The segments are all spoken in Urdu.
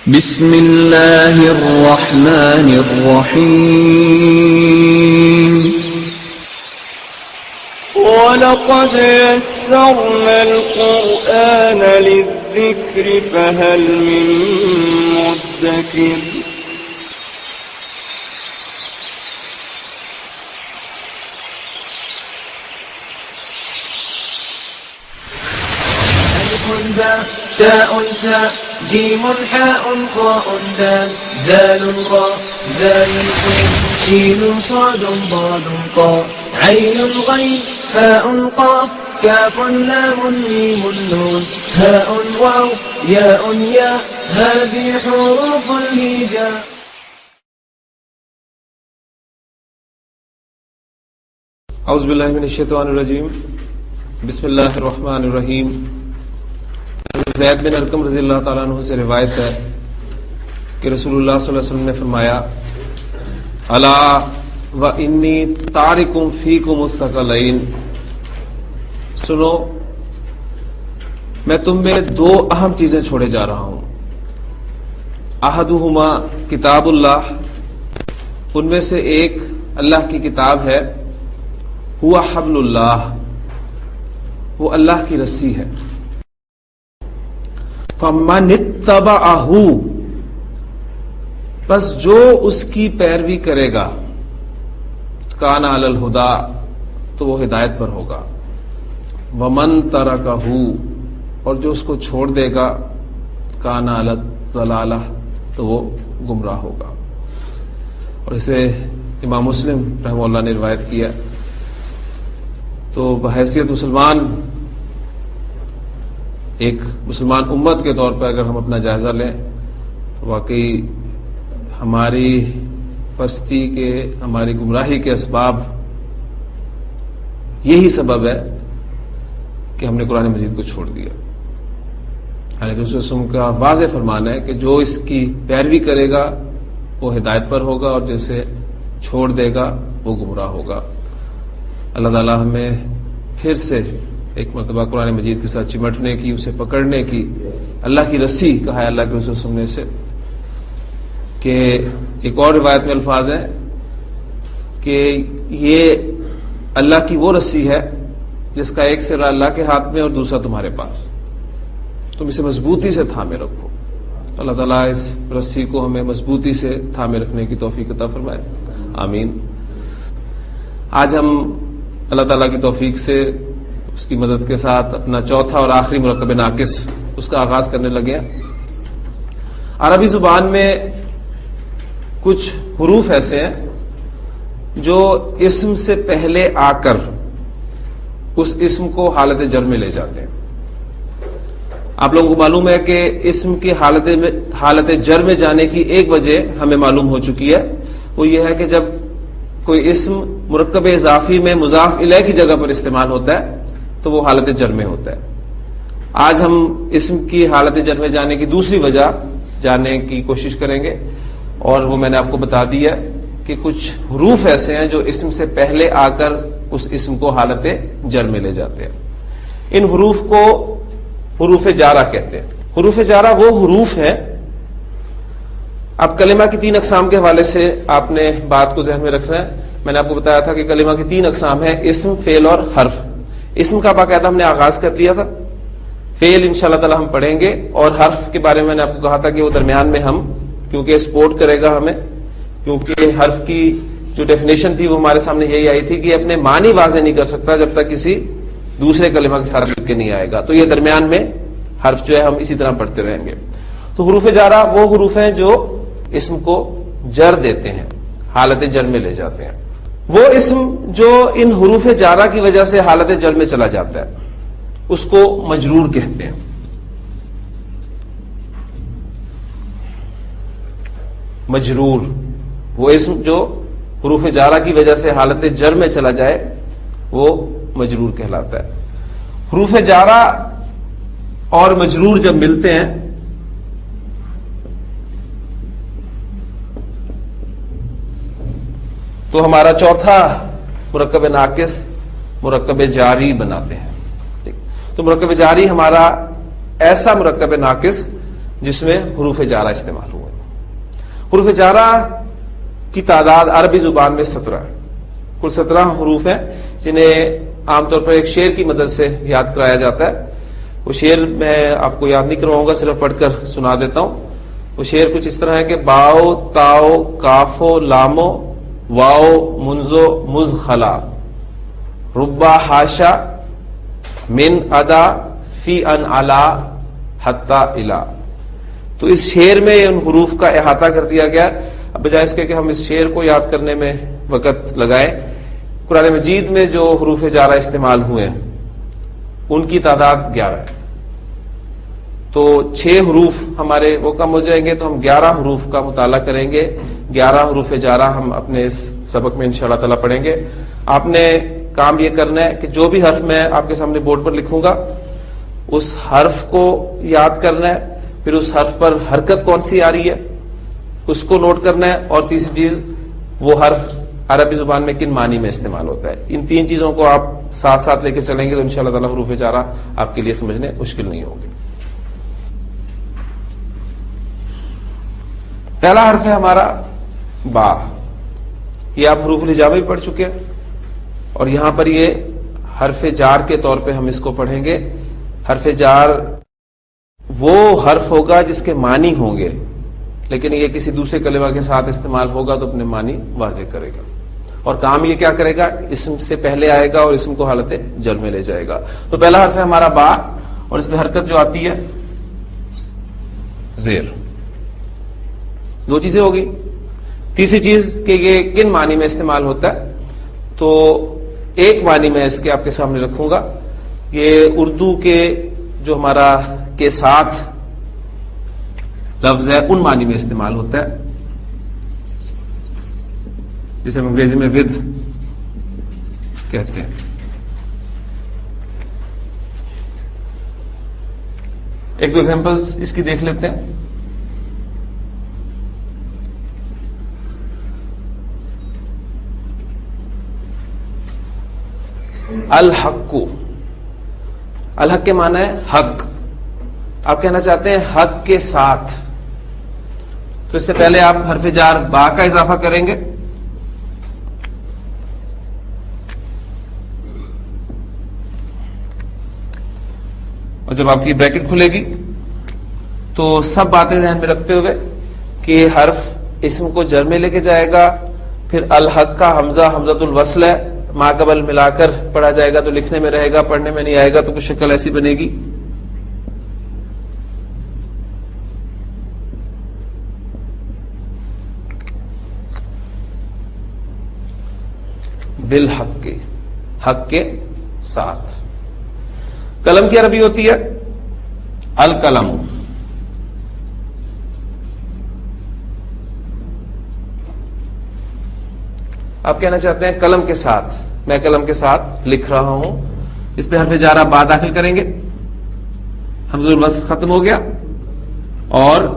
بسم اللہ الرحمن الرحیم وَلَقَدْ يَسَّرْنَا الْقُرْآنَ لِلذِّكْرِ فَهَلْ مِن مُّدَّكِرٍ تاء ثاء جيم حاء خاء دال ذال راء زال سين شين صاد ضاد طاء عين غين فاء قاف كاف لام ميم نون هاء واو ياء ياء هذه حروف الهجاء. اعوذ باللہ من الشیطان الرجیم. بسم اللہ الرحمن الرحیم. زید بن ارقم رضی اللہ تعالیٰ عنہ سے روایت ہے کہ رسول اللہ صلی اللہ علیہ وسلم نے فرمایا الا وانی تارکم فیکم الثقلین، سنو میں تم میں دو اہم چیزیں چھوڑے جا رہا ہوں. احدہما کتاب اللہ، ان میں سے ایک اللہ کی کتاب ہے، ہوا حبل اللہ، وہ اللہ کی رسی ہے. فَمَنِ اتَّبَعَهُ، بس جو اس کی پیروی کرے گا، کان علی الہدیٰ، تو وہ ہدایت پر ہوگا. وَمَن تَرَکَهُ، اور جو اس کو چھوڑ دے گا، کان علی الضلالہ، تو وہ گمراہ ہوگا. اور اسے امام مسلم رحمہ اللہ نے روایت کیا. تو بحیثیت مسلمان، ایک مسلمان امت کے طور پر اگر ہم اپنا جائزہ لیں تو واقعی ہماری پستی کے، ہماری گمراہی کے اسباب یہی سبب ہے کہ ہم نے قرآن مجید کو چھوڑ دیا. حالانکہ رسول وسلم کا واضح فرمان ہے کہ جو اس کی پیروی کرے گا وہ ہدایت پر ہوگا، اور جسے چھوڑ دے گا وہ گمراہ ہوگا. اللہ تعالیٰ ہمیں پھر سے ایک مرتبہ قرآن مجید کے ساتھ چمٹنے کی، اسے پکڑنے کی، اللہ کی رسی کہا ہے اللہ کے رسول سننے سے. کہ ایک اور روایت میں الفاظ ہیں کہ یہ اللہ کی وہ رسی ہے جس کا ایک سرا اللہ کے ہاتھ میں اور دوسرا تمہارے پاس، تم اسے مضبوطی سے تھامے رکھو. اللہ تعالیٰ اس رسی کو ہمیں مضبوطی سے تھامے رکھنے کی توفیق عطا فرمائے، آمین. آج ہم اللہ تعالیٰ کی توفیق سے، اس کی مدد کے ساتھ اپنا چوتھا اور آخری مرکب ناقص اس کا آغاز کرنے لگے ہیں. عربی زبان میں کچھ حروف ایسے ہیں جو اسم سے پہلے آ کر اس اسم کو حالت جر میں لے جاتے ہیں. آپ لوگوں کو معلوم ہے کہ اسم کی حالت جر میں جانے کی ایک وجہ ہمیں معلوم ہو چکی ہے، وہ یہ ہے کہ جب کوئی اسم مرکب اضافی میں مضاف الیہ کی جگہ پر استعمال ہوتا ہے تو وہ حالت جر میں ہوتا ہے. آج ہم اسم کی حالت جر میں جانے کی دوسری وجہ جاننے کی کوشش کریں گے، اور وہ میں نے آپ کو بتا دیا کہ کچھ حروف ایسے ہیں جو اسم سے پہلے آ کر اس اسم کو حالت جر میں لے جاتے ہیں. ان حروف کو حروف جارہ کہتے ہیں. حروف جارہ وہ حروف ہیں، اب کلمہ کی 3 اقسام کے حوالے سے آپ نے بات کو ذہن میں رکھنا ہے. میں نے آپ کو بتایا تھا کہ کلمہ کی 3 اقسام ہیں، اسم، فعل اور حرف. اسم کا باقاعدہ ہم نے آغاز کر دیا تھا، فعل انشاءاللہ تعالی ہم پڑھیں گے، اور حرف کے بارے میں نے آپ کو کہا تھا کہ وہ درمیان میں ہم، کیونکہ سپورٹ کرے گا ہمیں، کیونکہ حرف کی جو ڈیفینیشن تھی وہ ہمارے سامنے یہی آئی تھی کہ اپنے معنی واضح نہیں کر سکتا جب تک کسی دوسرے کلمہ کے ساتھ مل کے نہیں آئے گا. تو یہ درمیان میں حرف جو ہے ہم اسی طرح پڑھتے رہیں گے. تو حروف جارہ وہ حروف ہیں جو اسم کو جر دیتے ہیں، حالت جر میں لے جاتے ہیں. وہ اسم جو ان حروف جارہ کی وجہ سے حالت جر میں چلا جاتا ہے اس کو مجرور کہتے ہیں. مجرور وہ اسم جو حروف جارہ کی وجہ سے حالت جر میں چلا جائے وہ مجرور کہلاتا ہے. حروف جارہ اور مجرور جب ملتے ہیں تو ہمارا چوتھا مرکب ناقص مرکب جاری بناتے ہیں. تو مرکب جاری ہمارا ایسا مرکب ناقص جس میں حروف جارہ استعمال ہوئے. حروف جارہ کی تعداد عربی زبان میں 17 ہے. کل 17 حروف ہیں جنہیں عام طور پر ایک شعر کی مدد سے یاد کرایا جاتا ہے. وہ شعر میں آپ کو یاد نہیں کرواؤں گا, صرف پڑھ کر سنا دیتا ہوں. وہ شعر کچھ اس طرح ہے کہ باؤ تاؤ کافو لامو واؤ منزو مز خلا ربا ہاشا من ادا فی ان علا حتی الا. تو اس شعر میں ان حروف کا احاطہ کر دیا گیا. اب بجائے اس کے کہ ہم اس شعر کو یاد کرنے میں وقت لگائیں, قرآن مجید میں جو حروف جارہ استعمال ہوئے ہیں ان کی تعداد 11 ہے. تو 6 حروف ہمارے وہ کم ہو جائیں گے, تو ہم 11 حروف کا مطالعہ کریں گے. 11 حروف جارہ ہم اپنے اس سبق میں انشاءاللہ تعالی پڑھیں گے. آپ نے کام یہ کرنا ہے کہ جو بھی حرف میں آپ کے سامنے بورڈ پر لکھوں گا اس حرف کو یاد کرنا ہے, پھر اس حرف پر حرکت کون سی آ رہی ہے اس کو نوٹ کرنا ہے, اور تیسری چیز وہ حرف عربی زبان میں کن معنی میں استعمال ہوتا ہے. ان 3 چیزوں کو آپ ساتھ ساتھ لے کے چلیں گے تو انشاءاللہ تعالی حروف جارہ آپ کے لیے سمجھنے مشکل نہیں ہوگی. پہلا حرف ہے ہمارا با. یہ آپ حروف الہجا میں بھی پڑھ چکے ہیں, اور یہاں پر یہ حرف جار کے طور پہ ہم اس کو پڑھیں گے. حرف جار وہ حرف ہوگا جس کے معنی ہوں گے, لیکن یہ کسی دوسرے کلمہ کے ساتھ استعمال ہوگا تو اپنے معنی واضح کرے گا. اور کام یہ کیا کرے گا, اسم سے پہلے آئے گا اور اسم کو حالت جر میں لے جائے گا. تو پہلا حرف ہے ہمارا با, اور اس میں حرکت جو آتی ہے زیر. 2 چیزیں ہوگی. تیسری چیز کہ یہ کن معنی میں استعمال ہوتا ہے, تو ایک معنی میں اس کے آپ کے سامنے رکھوں گا. یہ اردو کے جو ہمارا کے ساتھ لفظ ہے ان معنی میں استعمال ہوتا ہے, جسے ہم انگریزی میں ود کہتے ہیں. ایک 2 ایگزامپلز اس کی دیکھ لیتے ہیں. الحق. الحق کے معنی ہے حق. آپ کہنا چاہتے ہیں حق کے ساتھ, تو اس سے پہلے آپ حرف جار با کا اضافہ کریں گے, اور جب آپ کی بریکٹ کھلے گی تو سب باتیں ذہن میں رکھتے ہوئے کہ حرف اسم کو جر میں لے کے جائے گا, پھر الحق کا حمزہ حمزۃ الوصل ہے, ما قبل ملا کر پڑھا جائے گا تو لکھنے میں رہے گا, پڑھنے میں نہیں آئے گا تو کچھ شکل ایسی بنے گی. بالحق کے, حق کے ساتھ. قلم کی عربی ہوتی ہے القلم. آپ کہنا چاہتے ہیں قلم کے ساتھ, میں قلم کے ساتھ لکھ رہا ہوں. اس پہ حرف جارہ با داخل کریں گے, حمزہ الوصل ختم ہو گیا اور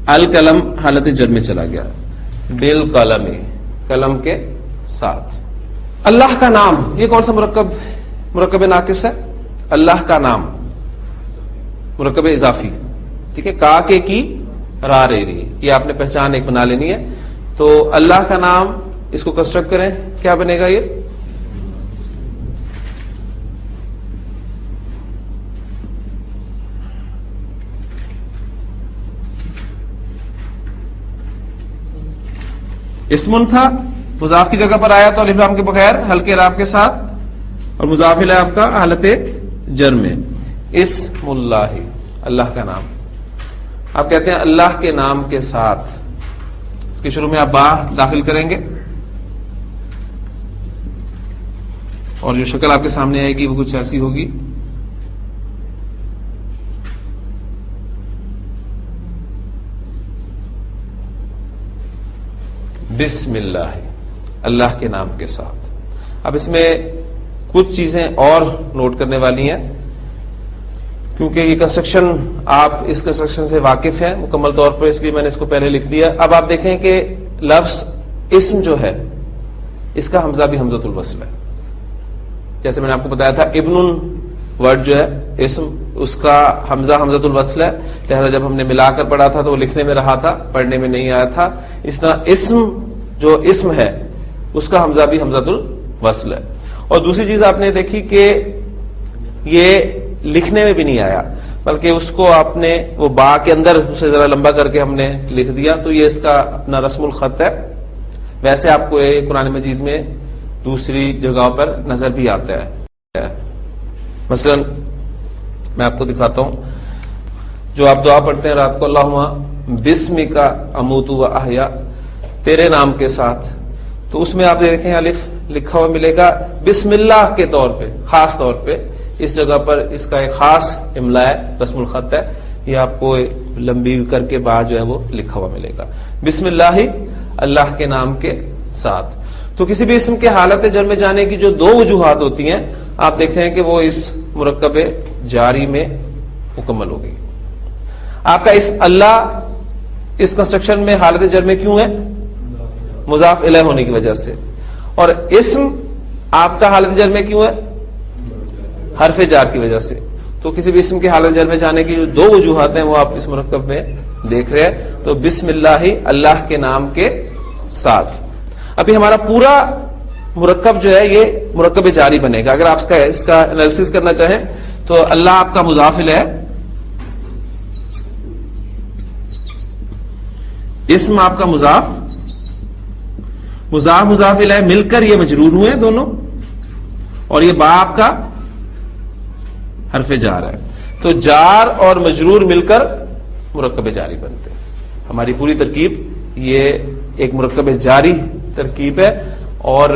القلم حالت جر میں چلا گیا. بالقلم, قلم کے ساتھ. اللہ کا نام, یہ کون سا مرکب ناقص ہے؟ اللہ کا نام مرکب اضافی. ٹھیک ہے, کا کے کی را رے ری, یہ آپ نے پہچان ایک بنا لینی ہے. تو اللہ کا نام, اس کو کنسٹرکٹ کریں, کیا بنے گا یہ؟ اسم تھا, مضاف کی جگہ پر آیا تو الف لام کے بغیر ہلکے راب کے ساتھ, اور مضاف الیہ آپ کا حالت جر میں. اسم اللہ, اللہ کا نام. آپ کہتے ہیں اللہ کے نام کے ساتھ, اس کے شروع میں آپ با داخل کریں گے, اور جو شکل آپ کے سامنے آئے گی وہ کچھ ایسی ہوگی. بسم اللہ, اللہ کے نام کے ساتھ. اب اس میں کچھ چیزیں اور نوٹ کرنے والی ہیں, کیونکہ یہ کنسٹرکشن آپ اس کنسٹرکشن سے واقف ہیں مکمل طور پر, اس لیے میں نے اس کو پہلے لکھ دیا. اب آپ دیکھیں کہ لفظ اسم جو ہے اس کا حمزہ بھی حمزۃ الوصل ہے. جیسے میں نے آپ کو بتایا تھا ابن ورڈ جو ہے اسم اس کا حمزہ حمزۃ الوصل ہے، لہذا جب ہم نے ملا کر پڑھا تھا تو وہ لکھنے میں رہا تھا، پڑھنے میں نہیں آیا تھا. اس طرح اسم جو اسم ہے اس کا حمزہ بھی حمزۃ الوصل ہے. اور دوسری چیز آپ نے دیکھی کہ یہ لکھنے میں بھی نہیں آیا، بلکہ اس کو آپ نے وہ با کے اندر اسے ذرا لمبا کر کے ہم نے لکھ دیا، تو یہ اس کا اپنا رسم الخط ہے. ویسے آپ کو یہ قرآن مجید میں دوسری جگہوں پر نظر بھی آتا ہے. مثلا میں آپ کو دکھاتا ہوں، جو آپ دعا پڑھتے ہیں رات کو، اللہم بسمک اموت و احیا، تیرے نام کے ساتھ، تو اس میں آپ دیکھیں الف لکھا ہوا ملے گا بسم اللہ کے طور پہ، خاص طور پہ اس جگہ پر اس کا ایک خاص املا ہے، رسم الخط ہے. یہ آپ کو لمبی کر کے بعد جو ہے وہ لکھا ہوا ملے گا، بسم اللہ، اللہ کے نام کے ساتھ. تو کسی بھی اسم کے حالت جر میں جانے کی جو دو وجوہات ہوتی ہیں، آپ دیکھ رہے ہیں کہ وہ اس مرکب جاری میں مکمل ہوگی. آپ کا اس اللہ اس کنسٹرکشن میں حالت جر میں کیوں ہے؟ مضاف الیہ ہونے کی وجہ سے. اور اسم آپ کا حالت جر میں کیوں ہے؟ حرف جار کی وجہ سے. تو کسی بھی اسم کی حالت جر میں جانے کی جو دو وجوہات ہیں وہ آپ اس مرکب میں دیکھ رہے ہیں. تو بسم اللہ، اللہ کے نام کے ساتھ. ابھی ہمارا پورا مرکب جو ہے یہ مرکب جاری بنے گا. اگر آپ اس کا انالیسس کرنا چاہیں تو اللہ آپ کا مضاف الیہ ہے، اسم آپ کا مضاف الیہ مل کر یہ مجرور ہوئے ہیں دونوں، اور یہ با آپ کا حرف جار ہے. تو جار اور مجرور مل کر مرکب جاری بنتے ہیں. ہماری پوری ترکیب یہ ایک مرکب جاری ترکیب ہے، اور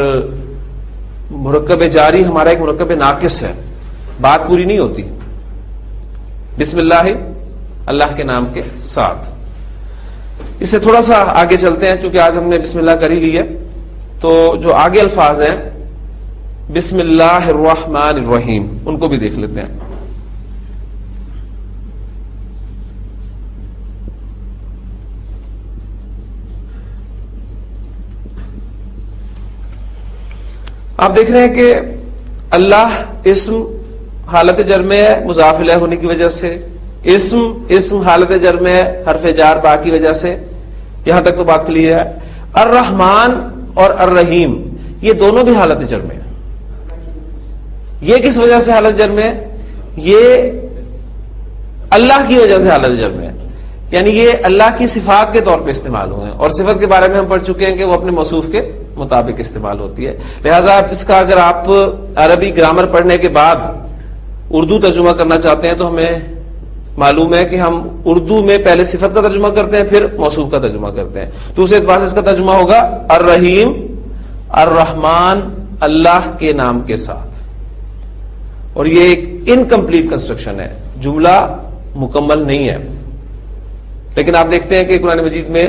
مرکب جاری ہمارا ایک مرکب ناقص ہے، بات پوری نہیں ہوتی. بسم اللہ، اللہ کے نام کے ساتھ. اس سے تھوڑا سا آگے چلتے ہیں، چونکہ آج ہم نے بسم اللہ کر ہی لی ہے. تو جو آگے الفاظ ہیں بسم اللہ الرحمن الرحیم، ان کو بھی دیکھ لیتے ہیں. آپ دیکھ رہے ہیں کہ اللہ اسم حالت جر میں ہے مضاف الیہ ہونے کی وجہ سے، اسم حالت جر میں ہے حرف جار با کی وجہ سے. یہاں تک تو بات کلیئر ہے. الرحمن اور الرحیم یہ دونوں بھی حالت جر میں ہے. یہ کس وجہ سے حالت جر میں ہے؟ یہ اللہ کی وجہ سے حالت جر میں ہے. یعنی یہ اللہ کی صفات کے طور پہ استعمال ہوئے ہیں، اور صفت کے بارے میں ہم پڑھ چکے ہیں کہ وہ اپنے موصوف کے مطابق استعمال ہوتی ہے. لہذا اس کا اگر آپ عربی گرامر پڑھنے کے بعد اردو ترجمہ کرنا چاہتے ہیں تو ہمیں معلوم ہے کہ ہم اردو میں پہلے صفت کا ترجمہ کرتے ہیں پھر موصوف کا ترجمہ کرتے ہیں. تو اس اعتبار سے اس کا ترجمہ ہوگا الرحیم الرحمن، اللہ کے نام کے ساتھ. اور یہ ایک انکمپلیٹ کنسٹرکشن ہے، جملہ مکمل نہیں ہے. لیکن آپ دیکھتے ہیں کہ قرآن مجید میں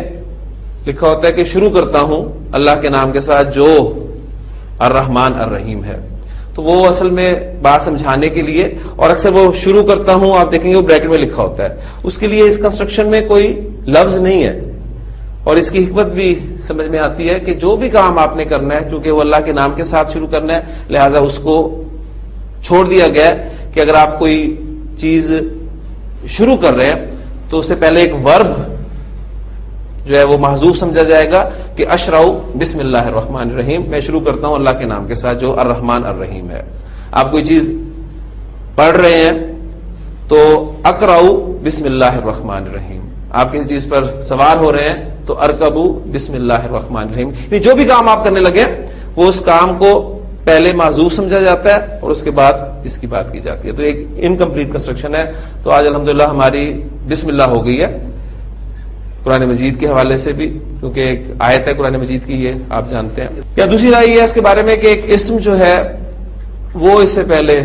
لکھا ہوتا ہے کہ شروع کرتا ہوں اللہ کے نام کے ساتھ جو الرحمن الرحیم ہے. تو وہ اصل میں بات سمجھانے کے لیے، اور اکثر وہ شروع کرتا ہوں آپ دیکھیں گے وہ بریکٹ میں لکھا ہوتا ہے، اس کے لیے اس کنسٹرکشن میں کوئی لفظ نہیں ہے. اور اس کی حکمت بھی سمجھ میں آتی ہے کہ جو بھی کام آپ نے کرنا ہے چونکہ وہ اللہ کے نام کے ساتھ شروع کرنا ہے، لہذا اس کو چھوڑ دیا گیا ہے کہ اگر آپ کوئی چیز شروع کر رہے ہیں تو اس سے پہلے ایک ورب جو ہے وہ محذوف سمجھا جائے گا کہ اشرع بسم اللہ الرحمن الرحیم، میں شروع کرتا ہوں اللہ کے نام کے ساتھ جو الرحمن الرحیم ہے. آپ کوئی چیز پڑھ رہے ہیں تو اقرأ بسم اللہ الرحمن الرحیم. آپ کسی چیز پر سوار ہو رہے ہیں تو ارکبو بسم اللہ الرحمن الرحیم. یعنی جو بھی کام آپ کرنے لگے وہ اس کام کو پہلے معذوف سمجھا جاتا ہے اور اس کے بعد اس کی بات کی جاتی ہے. تو ایک انکمپلیٹ کنسٹرکشن ہے. تو آج الحمدللہ ہماری بسم اللہ ہو گئی ہے قرآن مجید کے حوالے سے بھی، کیونکہ ایک آیت ہے قرآن مجید کی، یہ آپ جانتے ہیں. یا دوسری رائے یہ ہے اس کے بارے میں کہ ایک اسم جو ہے وہ اس سے پہلے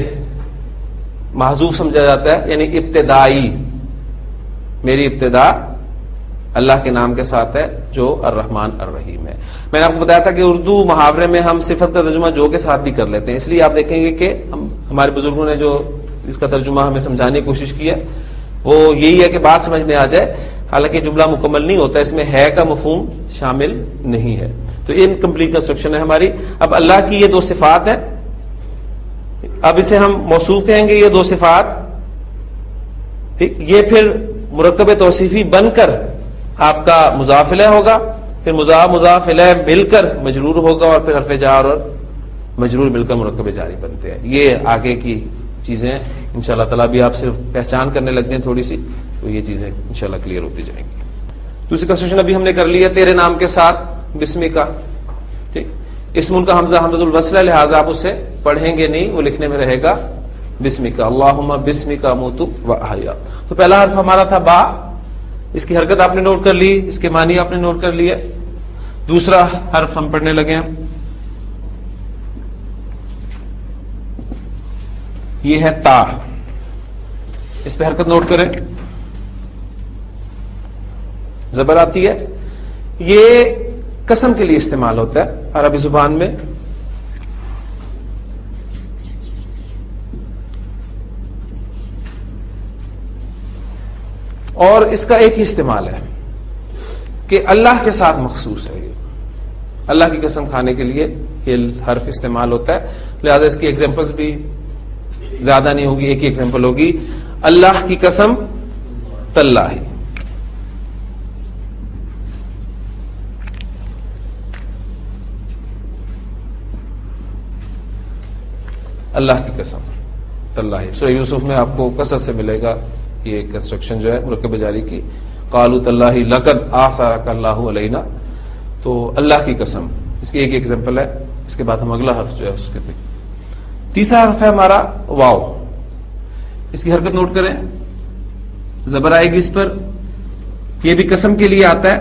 محذوف سمجھا جاتا ہے، یعنی ابتدائی، میری ابتدا اللہ کے نام کے ساتھ ہے جو الرحمن الرحیم ہے. میں نے آپ کو بتایا تھا کہ اردو محاورے میں ہم صفت کا ترجمہ جو کے ساتھ بھی کر لیتے ہیں، اس لیے آپ دیکھیں گے کہ ہمارے بزرگوں نے جو اس کا ترجمہ ہمیں سمجھانے کی کوشش کی ہے وہ یہی ہے کہ بات سمجھ میں آ جائے. حالانکہ جملہ مکمل نہیں ہوتا، اس میں ہے کا مفہوم شامل نہیں ہے. تو یہ انکمپلیٹ کنسٹرکشن ہے ہماری. اب اللہ کی یہ دو صفات ہیں، اب اسے ہم موصوف کہیں گے. یہ دو صفات ٹھیک، یہ پھر مرکب توصیفی بن کر آپ کا مضاف الیہ ہوگا، پھر مضاف الیہ مل کر مجرور ہوگا، اور پھر حرف جار اور مجرور مل کر مرکب جاری بنتے ہیں. یہ آگے کی چیزیں انشاءاللہ تعالیٰ بھی آپ صرف پہچان کرنے لگ جائیں تھوڑی سی تو یہ چیزیں انشاءاللہ کلیئر ہوتی جائیں گی. دوسری کنسٹرکشن ابھی ہم نے کر لی ہے تیرے نام کے ساتھ بسمی کا. ٹھیک، اسم کا حمزہ حمزۃ الوصل ہے، لہٰذا آپ اسے پڑھیں گے نہیں، وہ لکھنے میں رہے گا بسمی کا. اللہم بسمی کا موت و احیا. تو پہلا حرف ہمارا تھا با، اس کی حرکت آپ نے نوٹ کر لی، اس کے معنی آپ نے نوٹ کر لیے. دوسرا حرف ہم پڑھنے لگے ہیں، یہ ہے تا. اس پہ حرکت نوٹ کریں، زبر آتی ہے. یہ قسم کے لیے استعمال ہوتا ہے عربی زبان میں. اور اس کا ایک ہی استعمال ہے کہ اللہ کے ساتھ مخصوص ہے. یہ اللہ کی قسم کھانے کے لیے یہ حرف استعمال ہوتا ہے، لہذا اس کی ایگزامپلز بھی زیادہ نہیں ہوگی، ایک ہی ایگزامپل ہوگی، اللہ کی قسم تاللہ. اللہ کی قسم تاللہ. سورہ یوسف میں آپ کو کثرت سے ملے گا یہ کنسٹرکشن جو ہے مرکب جاری کی. قالوا تاللہ لقد آثرک اللہ علینا. تو اللہ کی قسم اس کی ایک ایگزامپل ہے. اس کے بعد ہم اگلا حرف جو ہے اس کے دیکھیں. تیسرا حرف ہے ہمارا واو. اس کی حرکت نوٹ کریں، زبر آئے گی اس پر. یہ بھی قسم کے لیے آتا ہے،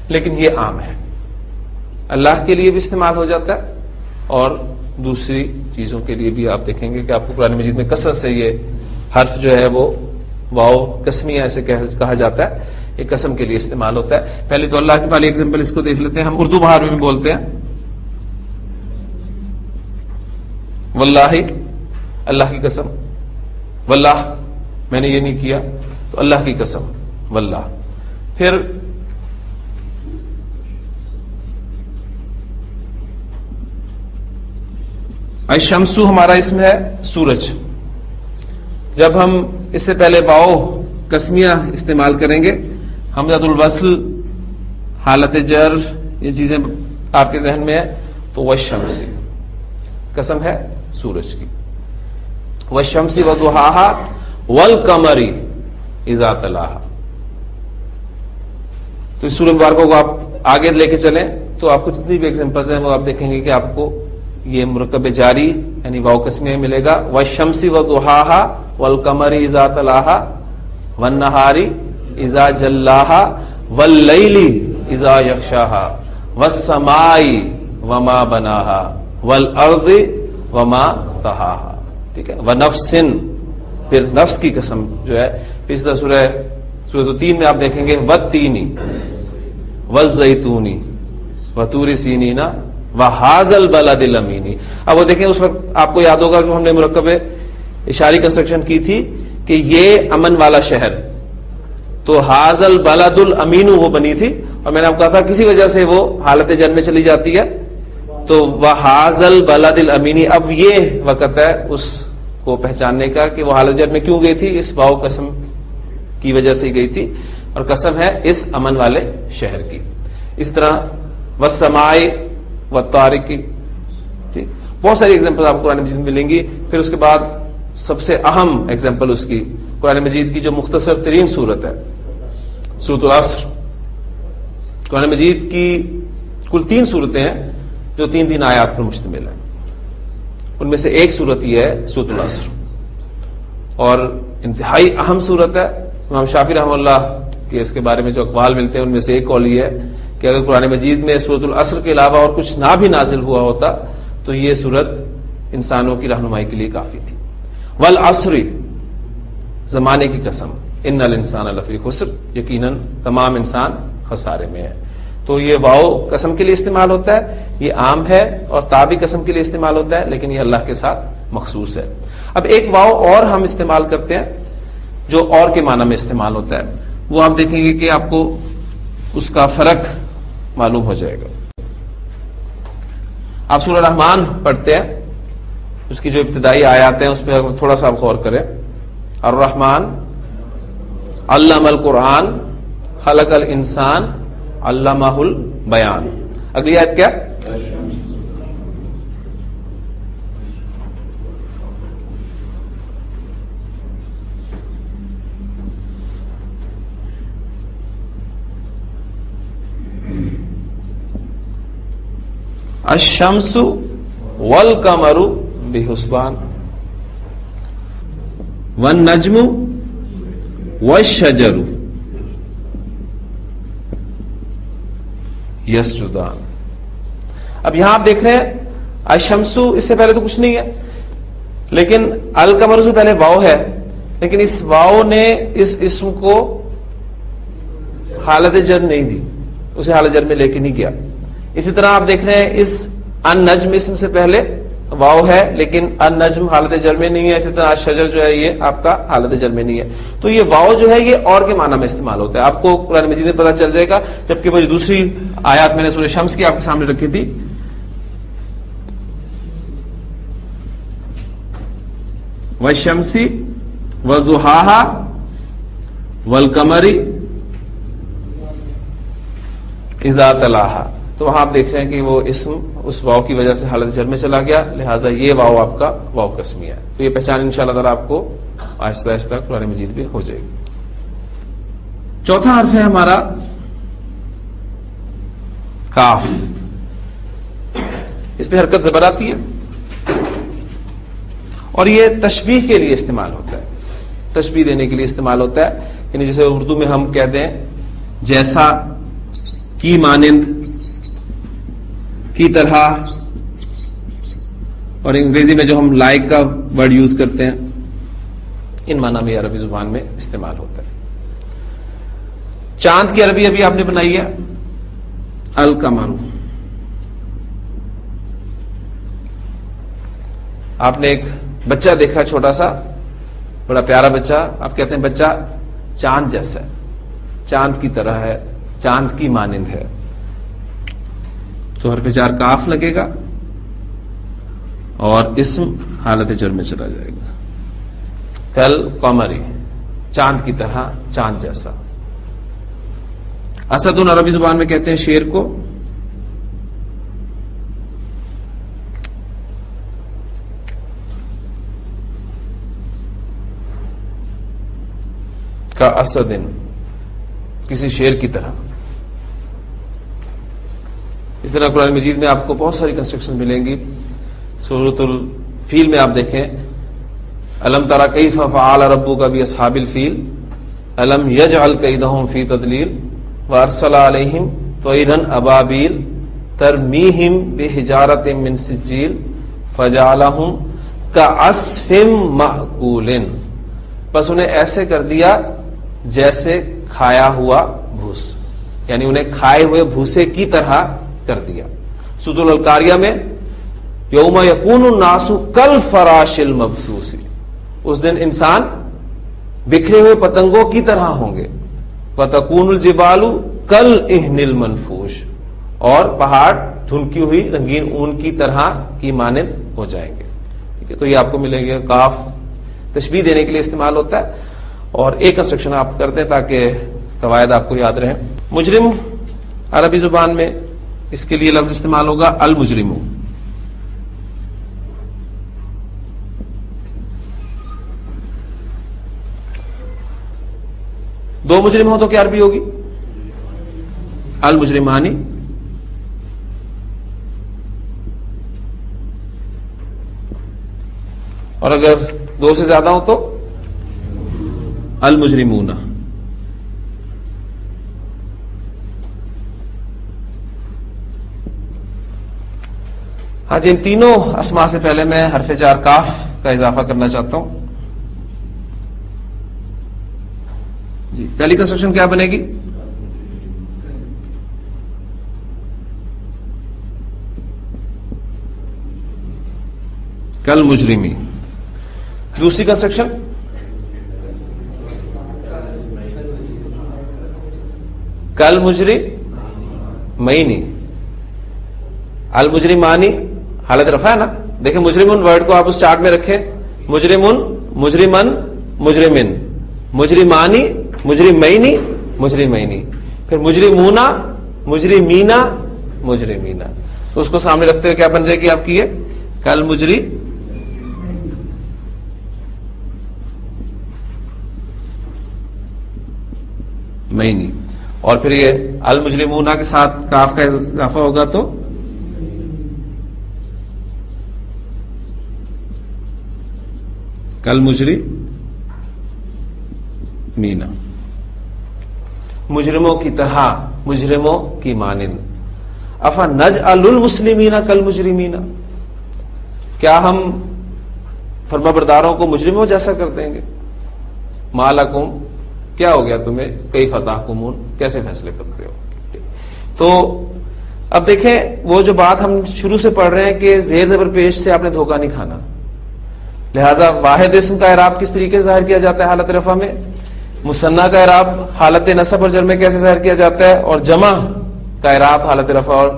لیکن یہ عام ہے، اللہ کے لیے بھی استعمال ہو جاتا ہے اور دوسری چیزوں کے لیے بھی. آپ دیکھیں گے کہ آپ کو قرآن مجید میں کثرت سے یہ حرف جو ہے وہ واو قسمیہ ایسے کہا جاتا ہے، یہ قسم کے لیے استعمال ہوتا ہے. پہلے تو اللہ کی والی ایگزامپل اس کو دیکھ لیتے ہیں. ہم اردو محاورے میں بولتے ہیں واللہ، اللہ کی قسم. واللہ میں نے یہ نہیں کیا، تو اللہ کی قسم واللہ. پھر الشمس ہمارا اسم ہے سورج. جب ہم اس سے پہلے واو قسمیہ استعمال کریں گے، حمزۃ الوصل، حالت جر، یہ چیزیں آپ کے ذہن میں ہے، تو والشمس قسم ہے سورج کی. والشمس وضحاها والقمر اذا تلاها. تو اس سورہ مبارکہ کو آپ آگے لے کے چلیں تو آپ کو جتنی بھی ایگزامپلز ہیں وہ آپ دیکھیں گے کہ آپ کو یہ مرکب جاری یعنی واو قسمیہ ملے گا. والشمس وضحاها والقمر اذا تلاها والنهار اذا جلاها واللیل اذا یغشاها والسماء وما بناها والارض وما طحاها. ٹھیک ہے. ونفس، پھر نفس کی قسم جو ہے. پھر اس طرح سورۃ التین میں آپ دیکھیں گے والتین والزیتون وطور سینین وہذا البلد الامین. اب وہ دیکھیں اس وقت آپ کو یاد ہوگا کہ ہم نے مرکب اشاری کنسٹرکشن کی تھی کہ یہ امن والا شہر، تو ہاذا البلد الامین وہ بنی تھی، اور میں نے آپ کو کہا تھا کسی وجہ سے وہ حالت جر میں چلی جاتی ہے، تو وہذا البلد الامین. اب یہ وقت ہے اس کو پہچاننے کا کہ وہ حالت جر میں کیوں گئی تھی. اس واو قسم کی وجہ سے گئی تھی، اور قسم ہے اس امن والے شہر کی. اس طرح والسماء والطارق. ٹھیک، بہت ساری ایگزامپل آپ کو قرآن مجید میں ملیں گی. پھر اس کے بعد سب سے اہم ایگزامپل اس کی قرآن مجید کی جو مختصر ترین صورت ہے سورۃ العصر. قرآن مجید کی کل 3 صورتیں ہیں جو 3 آیات پر مشتمل ہیں. ان میں سے ایک صورت یہ ہے سورۃ العصر، اور انتہائی اہم صورت ہے. امام شافعی رحمہ اللہ کے اس کے بارے میں جو اقوال ملتے ہیں ان میں سے ایک قول یہ ہے کہ اگر قرآن مجید میں سورۃ العصر کے علاوہ اور کچھ نہ بھی نازل ہوا ہوتا تو یہ صورت انسانوں کی رہنمائی کے لیے کافی تھی. والعصر، زمانے کی قسم، ان الانسان لفی خسر، یقیناً تمام انسان خسارے میں ہے. تو یہ واو قسم کے لیے استعمال ہوتا ہے، یہ عام ہے، اور تا بھی قسم کے لیے استعمال ہوتا ہے، لیکن یہ اللہ کے ساتھ مخصوص ہے. اب ایک واو اور ہم استعمال کرتے ہیں جو اور کے معنی میں استعمال ہوتا ہے، وہ آپ دیکھیں گے کہ آپ کو اس کا فرق معلوم ہو جائے گا. آپ سورہ رحمان پڑھتے ہیں اس کی جو ابتدائی آیات ہیں اس پہ تھوڑا سا آپ غور کریں. الرحمن علم القرآن خلق الانسان علمہ البیان. اگلی آیت کیا؟ الشمس والقمر بحسبان والنجم والشجر یسجدان. اب یہاں آپ دیکھ رہے ہیں الشمسو اس سے پہلے تو کچھ نہیں ہے، لیکن القمر سے پہلے واو ہے، لیکن اس واو نے اس اسم کو حالت جر نہیں دی، اسے حالت جر میں لے کے نہیں گیا. اسی طرح آپ دیکھ رہے ہیں اس النجم اسم سے پہلے واو ہے، لیکن النجم حالت جر میں نہیں ہے. اسی طرح الشجر جو ہے یہ آپ کا حالت جر میں نہیں ہے. تو یہ واو جو ہے یہ اور کے معنی میں استعمال ہوتا ہے. آپ کو قرآن مجید میں پتہ چل جائے گا. جبکہ وہ دوسری آیات میں نے سورہ شمس کی آپ کے سامنے رکھی تھی، والشمس وضحاها والقمر اذا تلاها. تو وہاں آپ دیکھ رہے ہیں کہ وہ اسم اس واو کی وجہ سے حالت جر میں چلا گیا، لہٰذا یہ واو آپ کا واو قسمی ہے. تو یہ پہچان انشاءاللہ تعالیٰ آپ کو آہستہ آہستہ قرآن مجید میں ہو جائے گی. چوتھا حرف ہے ہمارا کاف. اس پہ حرکت زبر آتی ہے اور یہ تشبیہ کے لیے استعمال ہوتا ہے، تشبیہ دینے کے لیے استعمال ہوتا ہے. یعنی جیسے اردو میں ہم کہہ دیں جیسا، کی مانند، کی طرح، اور انگریزی میں جو ہم لائک کا ورڈ یوز کرتے ہیں، ان معنی میں عربی زبان میں استعمال ہوتا ہے. چاند کی عربی ابھی آپ نے بنائی ہے القمر. آپ نے ایک بچہ دیکھا چھوٹا سا، بڑا پیارا بچہ، آپ کہتے ہیں بچہ چاند جیسا ہے، چاند کی طرح ہے، چاند کی مانند ہے. تو حرف جار کاف لگے گا اور اسم حالت جر میں چلا جائے گا. کل قمری، چاند کی طرح، چاند جیسا. اسد عربی زبان میں کہتے ہیں شیر کو. کا اسد، کسی شیر کی طرح. اس طرح قرآن مجید میں آپ کو بہت ساری کنسٹرکشن ملیں گی. سورۃ الفیل میں آپ دیکھیں، الم تری کیف فعل ربک باصحاب الفیل الم یجعل کیدہم فی تضلیل وارسل علیہم طیرا ابابیل ترمیہم بحجارۃ من سجیل فجعلہم کعصف مأکول. بس انہیں ایسے کر دیا جیسے کھایا ہوا بھوس، یعنی انہیں کھائے ہوئے بھوسے کی طرح کر دیا. سورۃ القاریہ میں یوم یکون الناس کالفراش المبثوث، اس دن انسان بکھرے ہوئے پتنگوں کی طرح ہوں گے. وتکون الجبال کالعہن المنفوش، اور پہاڑ دھنکی ہوئی رنگین اون کی طرح کی مانند ہو جائیں گے. ٹھیک ہے، تو یہ آپ کو ملے گا. کاف تشبیہ دینے کے لیے استعمال ہوتا ہے. اور ایک کنسٹرکشن آپ کرتے ہیں تاکہ قواعد آپ کو یاد رہیں. مجرم عربی زبان میں اس کے لیے لفظ استعمال ہوگا المجرم. دو مجرم ہو تو کیا عربی ہوگی؟ المجرمانی. اور اگر دو سے زیادہ ہو تو المجرمون. ہاں جی، ان تینوں اسماء سے پہلے میں حرف جار کاف کا اضافہ کرنا چاہتا ہوں. جی، پہلی کنسٹرکشن کیا بنے گی؟ کل مجرمی. دوسری کنسٹرکشن کل مجرمینی. المجرمانی حالت رفع ہے نا، دیکھیں مجرمن ورڈ کو آپ اس چارٹ میں رکھیں، مجرمن، مجرمن، مجرمن، مجرمانی، مجرمینی، مجرمینی، پھر مجرمونا، مجرمینا، مجرمینا. تو اس کو سامنے رکھتے ہوئے کیا بن جائے گی آپ کی یہ کل مجری مینی. اور پھر یہ المجرمونا کے ساتھ کاف کا اضافہ ہوگا تو کل مجری مینا. مجرموں کی طرح، مجرموں کی مانند. افا نجعل المسلمین کل مجرمین، کیا ہم فرما برداروں کو مجرموں جیسا کر دیں گے؟ مالکم، کیا ہو گیا تمہیں؟ کئی فتحکمون، کیسے فیصلے کرتے ہو؟ تو اب دیکھیں وہ جو بات ہم شروع سے پڑھ رہے ہیں کہ زیر زبر پیش سے آپ نے دھوکہ نہیں کھانا. لہذا واحد اسم کا اعراب کس طریقے سے ظاہر کیا جاتا ہے حالت رفع میں، مثنیٰ کا اعراب حالت نصب اور جر میں کیسے ظاہر کیا جاتا ہے، اور جمع کا اعراب حالت رفع اور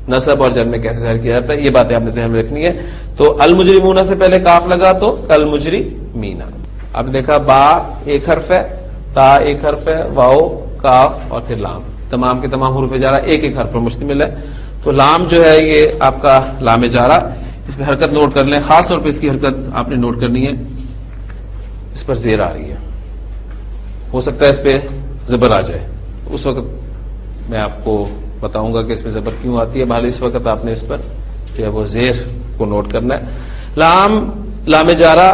نصب اور جر میں کیسے ظاہر کیا جاتا ہے، یہ باتیں آپ نے ذہن میں رکھنی ہے. تو المجرمون سے پہلے کاف لگا تو المجرمین. آپ نے دیکھا با ایک حرف ہے، تا ایک حرف ہے، واؤ، کاف اور پھر لام، تمام کے تمام حروف جارہ ایک ایک حرف پر مشتمل ہے. تو لام جو ہے یہ آپ کا لام جارہ، اس پہ حرکت نوٹ کر لیں، خاص طور پہ اس کی حرکت آپ نے نوٹ کرنی ہے. اس پر زیر آ رہی ہے، ہو سکتا ہے اس پہ زبر آ جائے، اس وقت میں آپ کو بتاؤں گا کہ اس پہ زبر کیوں آتی ہے. بہرحال اس وقت آپ نے اس پر جو ہے وہ زیر کو نوٹ کرنا ہے. لام جارہ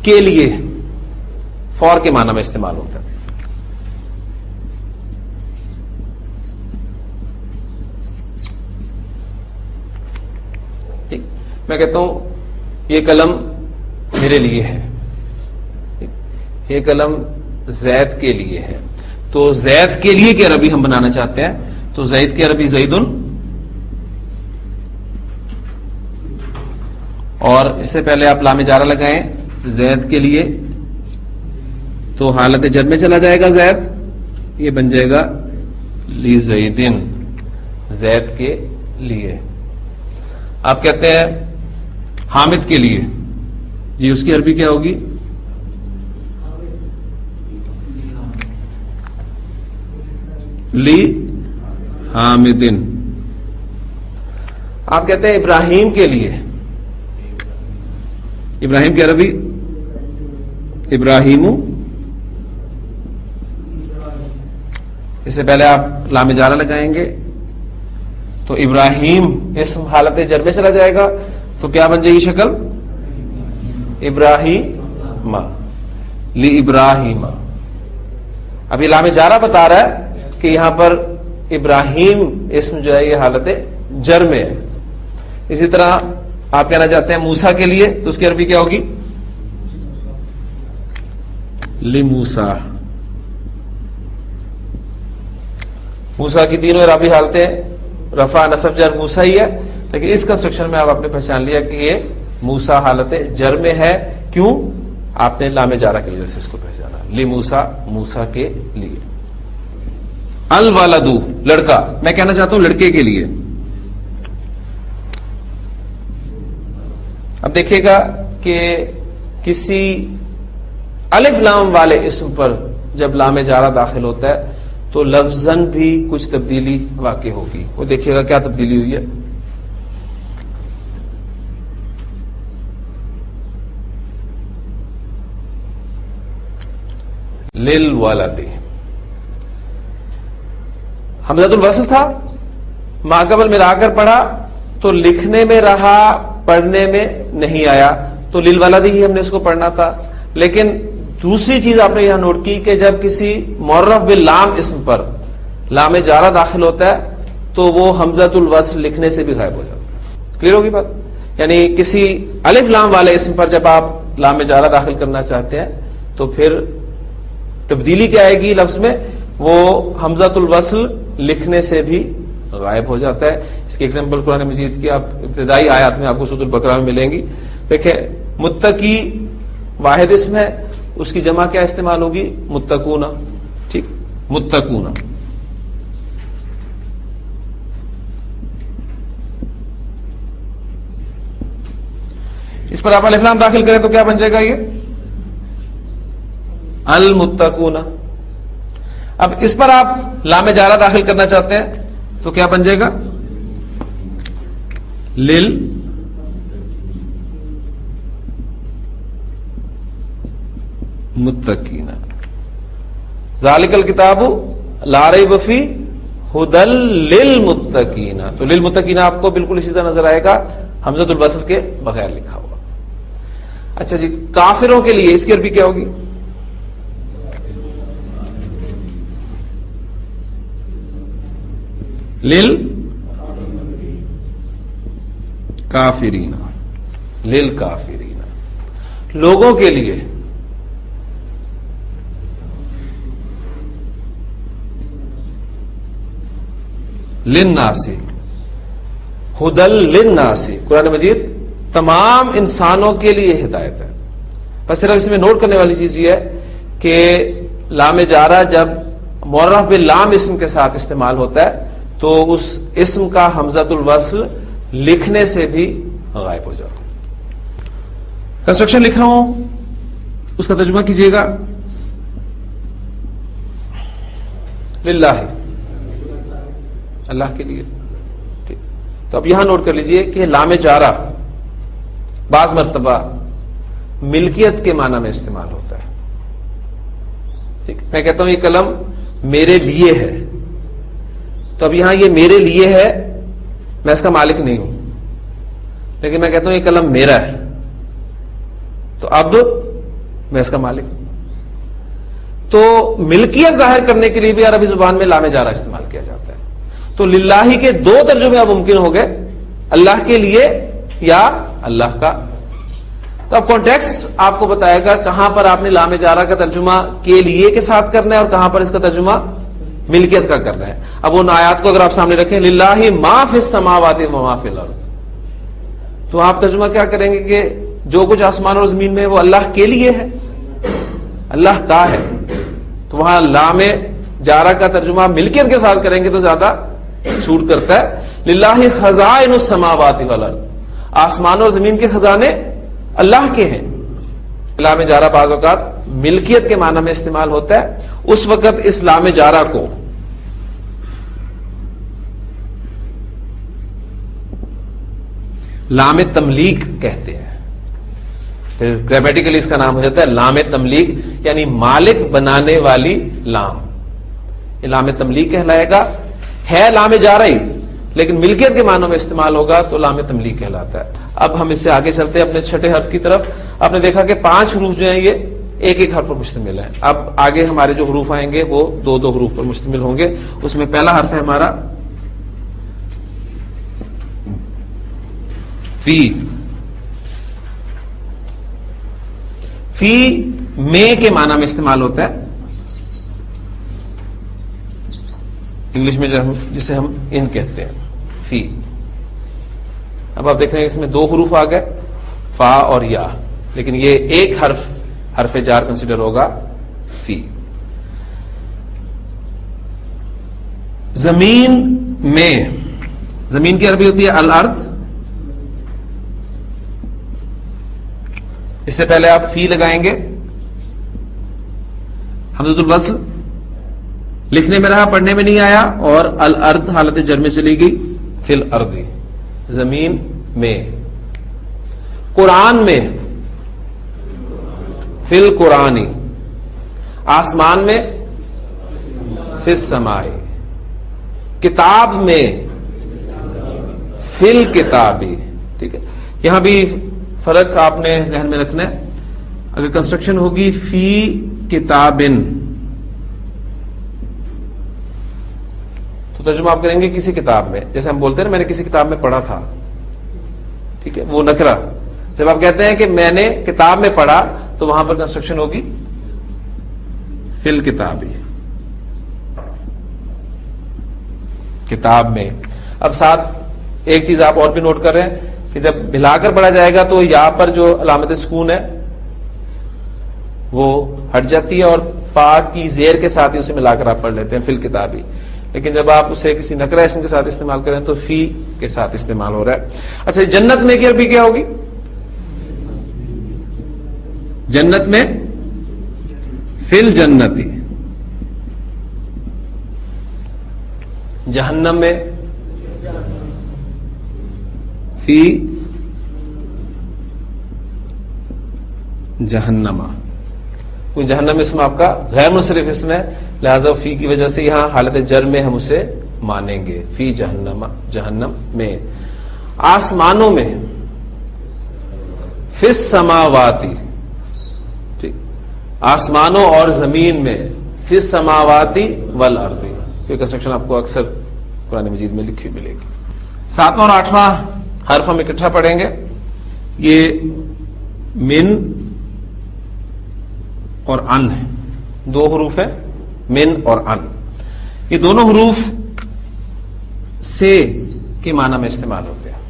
کے لیے فور کے معنی میں استعمال ہوتا ہے. ٹھیک، میں کہتا ہوں یہ قلم میرے لیے ہے، یہ قلم زید کے لیے ہے. تو زید کے لیے کی عربی ہم بنانا چاہتے ہیں، تو زید کی عربی زیدن، اور اس سے پہلے آپ لام جارہ لگائیں زید کے لیے تو حالت جر میں چلا جائے گا زید، یہ بن جائے گا لی زیدن، زید کے لیے. آپ کہتے ہیں حامد کے لیے، جی اس کی عربی کیا ہوگی؟ لی حامدن. آپ کہتے ہیں ابراہیم کے لیے، ابراہیم کی عربی ابراہیم. اس سے پہلے آپ لام جارہ لگائیں گے تو ابراہیم اسم حالت جر میں چلا جائے گا تو کیا بن جائے گی شکل؟ ابراہیم، لی ابراہیم. ابھی لام جارہ بتا رہا ہے کہ یہاں پر ابراہیم اسم جو ہے یہ حالت جر میں ہے. اسی طرح آپ کہنا چاہتے ہیں موسیٰ کے لیے تو اس کی عربی کیا ہوگی؟ لی موسیٰ. موسیٰ کی تینوں عربی حالتیں رفع، نصب، جر موسیٰ ہی ہے، لیکن اس کنسٹرکشن میں آپ نے پہچان لیا کہ یہ موسیٰ حالت جر میں ہے. کیوں؟ آپ نے لام جارہ کی وجہ سے اس کو پہچانا. لی موسیٰ، موسیٰ کے لیے. الولد، لڑکا، میں کہنا چاہتا ہوں لڑکے کے لیے. اب دیکھیے گا کہ کسی الف لام والے اسم پر جب لام جارہ داخل ہوتا ہے تو لفظاً بھی کچھ تبدیلی واقع ہوگی. وہ دیکھیے گا کیا تبدیلی ہوئی ہے. للولد، حمزۃ الوصل تھا، ما قبل ملا کر پڑھا تو لکھنے میں رہا، پڑھنے میں نہیں آیا، تو للولد ہی ہم نے اس کو پڑھنا تھا. لیکن دوسری چیز آپ نے یہاں نوٹ کی کہ جب کسی معرف باللام اسم پر لام جارہ داخل ہوتا ہے تو وہ حمزۃ الوصل لکھنے سے بھی غائب ہو جاتا ہے. کلیئر ہوگی بات؟ یعنی کسی الف لام والے اسم پر جب آپ لام جارہ داخل کرنا چاہتے ہیں تو پھر تبدیلی کیا آئے گی لفظ میں؟ وہ حمزۃ الوصل لکھنے سے بھی غائب ہو جاتا ہے. اس کی ایگزامپل قرآن مجید کی آپ ابتدائی آیات میں آپ کو سورۃ البقرہ میں ملیں گی. دیکھیں متقی واحد اسم ہے، اس کی جمع کیا استعمال ہوگی؟ متقون. ٹھیک، متقون. اس پر آپ الف لام داخل کریں تو کیا بن جائے گا یہ المتقون. اب اس پر آپ لام جارہ داخل کرنا چاہتے ہیں تو کیا بن جائے گا للمتقین. ذالک الکتاب لا ریب فیہ ھدی للمتقین. تو للمتقین آپ کو بالکل اسی طرح نظر آئے گا حمزۃ الوصل کے بغیر لکھا ہوا. اچھا جی, کافروں کے لیے اس کی عربی کیا ہوگی؟ للکافرین. للکافرین لوگوں کے لیے. للناس ھدی للناس. قرآن مجید تمام انسانوں کے لیے ہدایت ہے. بس صرف اس میں نوٹ کرنے والی چیز یہ ہے کہ لام جارہ جب معرف باللام اسم کے ساتھ استعمال ہوتا ہے تو اس اسم کا حمزۃ الوصل لکھنے سے بھی غائب ہو جاتا ہے. کنسٹرکشن لکھ رہا ہوں, اس کا ترجمہ کیجئے گا. للہ, اللہ کے لیے. ٹھیک, تو اب یہاں نوٹ کر لیجئے کہ لام جارہ بعض مرتبہ ملکیت کے معنی میں استعمال ہوتا ہے. ٹھیک, میں کہتا ہوں یہ قلم میرے لیے ہے, تو اب یہاں یہ میرے لیے ہے, میں اس کا مالک نہیں ہوں, لیکن میں کہتا ہوں یہ قلم میرا ہے, تو اب میں اس کا مالک ہوں. تو ملکیت ظاہر کرنے کے لیے بھی عربی زبان میں لام جارہ استعمال کیا جاتا ہے. تو للہ کے دو ترجمے اب ممکن ہو گئے, اللہ کے لیے یا اللہ کا. تو اب کانٹیکسٹ آپ کو بتائے گا کہاں پر آپ نے لام جارہ کا ترجمہ کے لیے کے ساتھ کرنا ہے اور کہاں پر اس کا ترجمہ ملکیت کا کرنا ہے. اب ان آیات کو اگر آپ سامنے رکھیں, للہ ما فی السماوات و ما فی الارض, تو آپ ترجمہ کیا کریں گے کہ جو کچھ آسمان اور زمین میں ہے وہ اللہ کے لیے ہے, اللہ کا ہے. تو وہاں لام جارہ کا ترجمہ ملکیت کے ساتھ کریں گے تو زیادہ سوٹ کرتا ہے. للہ خزائن السماوات والارض, آسمان اور زمین کے خزانے اللہ کے ہیں. لام جارہ بعض اوقات ملکیت کے معنی میں استعمال ہوتا ہے. اس وقت اس لام جارہ کو لام تملیک کہتے ہیں. پھر گرامیٹیکلی اس کا نام ہو جاتا ہے لام تملیک, یعنی مالک بنانے والی لام. یہ لام تملیک کہلائے گا. ہے لام جارہ ہی, لیکن ملکیت کے معنوں میں استعمال ہوگا تو لام تملیک کہلاتا ہے. اب ہم اس سے آگے چلتے ہیں اپنے چھٹے حرف کی طرف. آپ نے دیکھا کہ 5 حروف جو ہیں یہ ایک ایک حرف پر مشتمل ہے. اب آگے ہمارے جو حروف آئیں گے وہ 2 حروف پر مشتمل ہوں گے. اس میں پہلا حرف ہے ہمارا فی. فی میں کے معنی میں استعمال ہوتا ہے انگلش میں جسے ہم ان کہتے ہیں, فی. اب آپ دیکھ رہے ہیں اس میں 2 حروف آ گئے, فا اور یا, لیکن یہ ایک حرف جار کنسیڈر ہوگا فی. زمین میں, زمین کی عربی ہوتی ہے الارض. اس سے پہلے آپ فی لگائیں گے, حمزۃ الوصل لکھنے میں رہا, پڑھنے میں نہیں آیا, اور الارض حالت جر میں چلی گئی, فی الارض زمین میں. قرآن میں فی القرآن, آسمان میں فی السماء, کتاب میں فی الکتاب. ٹھیک ہے, یہاں بھی فرق آپ نے ذہن میں رکھنا ہے. اگر کنسٹرکشن ہوگی فی کتابن تو ترجمہ آپ کریں گے کسی کتاب میں, جیسے ہم بولتے ہیں نا میں نے کسی کتاب میں پڑھا تھا. ٹھیک ہے, وہ نکرہ. جب آپ کہتے ہیں کہ میں نے کتاب میں پڑھا تو وہاں پر کنسٹرکشن ہوگی فی الکتاب, کتاب میں. اب ساتھ ایک چیز آپ اور بھی نوٹ کر رہے ہیں کہ جب ملا کر پڑھا جائے گا تو یہاں پر جو علامت سکون ہے وہ ہٹ جاتی ہے, اور فا کی زیر کے ساتھ ہی اسے ملا کر آپ پڑھ لیتے ہیں فی الکتابی. لیکن جب آپ اسے کسی نکرہ اسم کے ساتھ استعمال کریں تو فی کے ساتھ استعمال ہو رہا ہے. اچھا, جنت میں کی عربی کیا ہوگی؟ جنت میں فی الجنتی، جہنم میں فی جہنما. کوئی جہنم اسم آپ کا غیر منصرف اسم ہے، لہذا فی کی وجہ سے یہاں حالت جر میں ہم اسے مانیں گے. فی جہنما، جہنم میں. آسمانوں میں فی السماواتی، ٹھیک، آسمانوں اور زمین میں فی السماواتی والارض. یہ کنسٹرکشن آپ کو اکثر قرآن مجید میں لکھی ملے گی. 7واں اور 8واں حرف ہم اکٹھا پڑھیں گے. یہ من اور ان ہے، دو حروف ہیں، من اور ان. یہ دونوں حروف سے کے معنی میں استعمال ہوتے ہیں،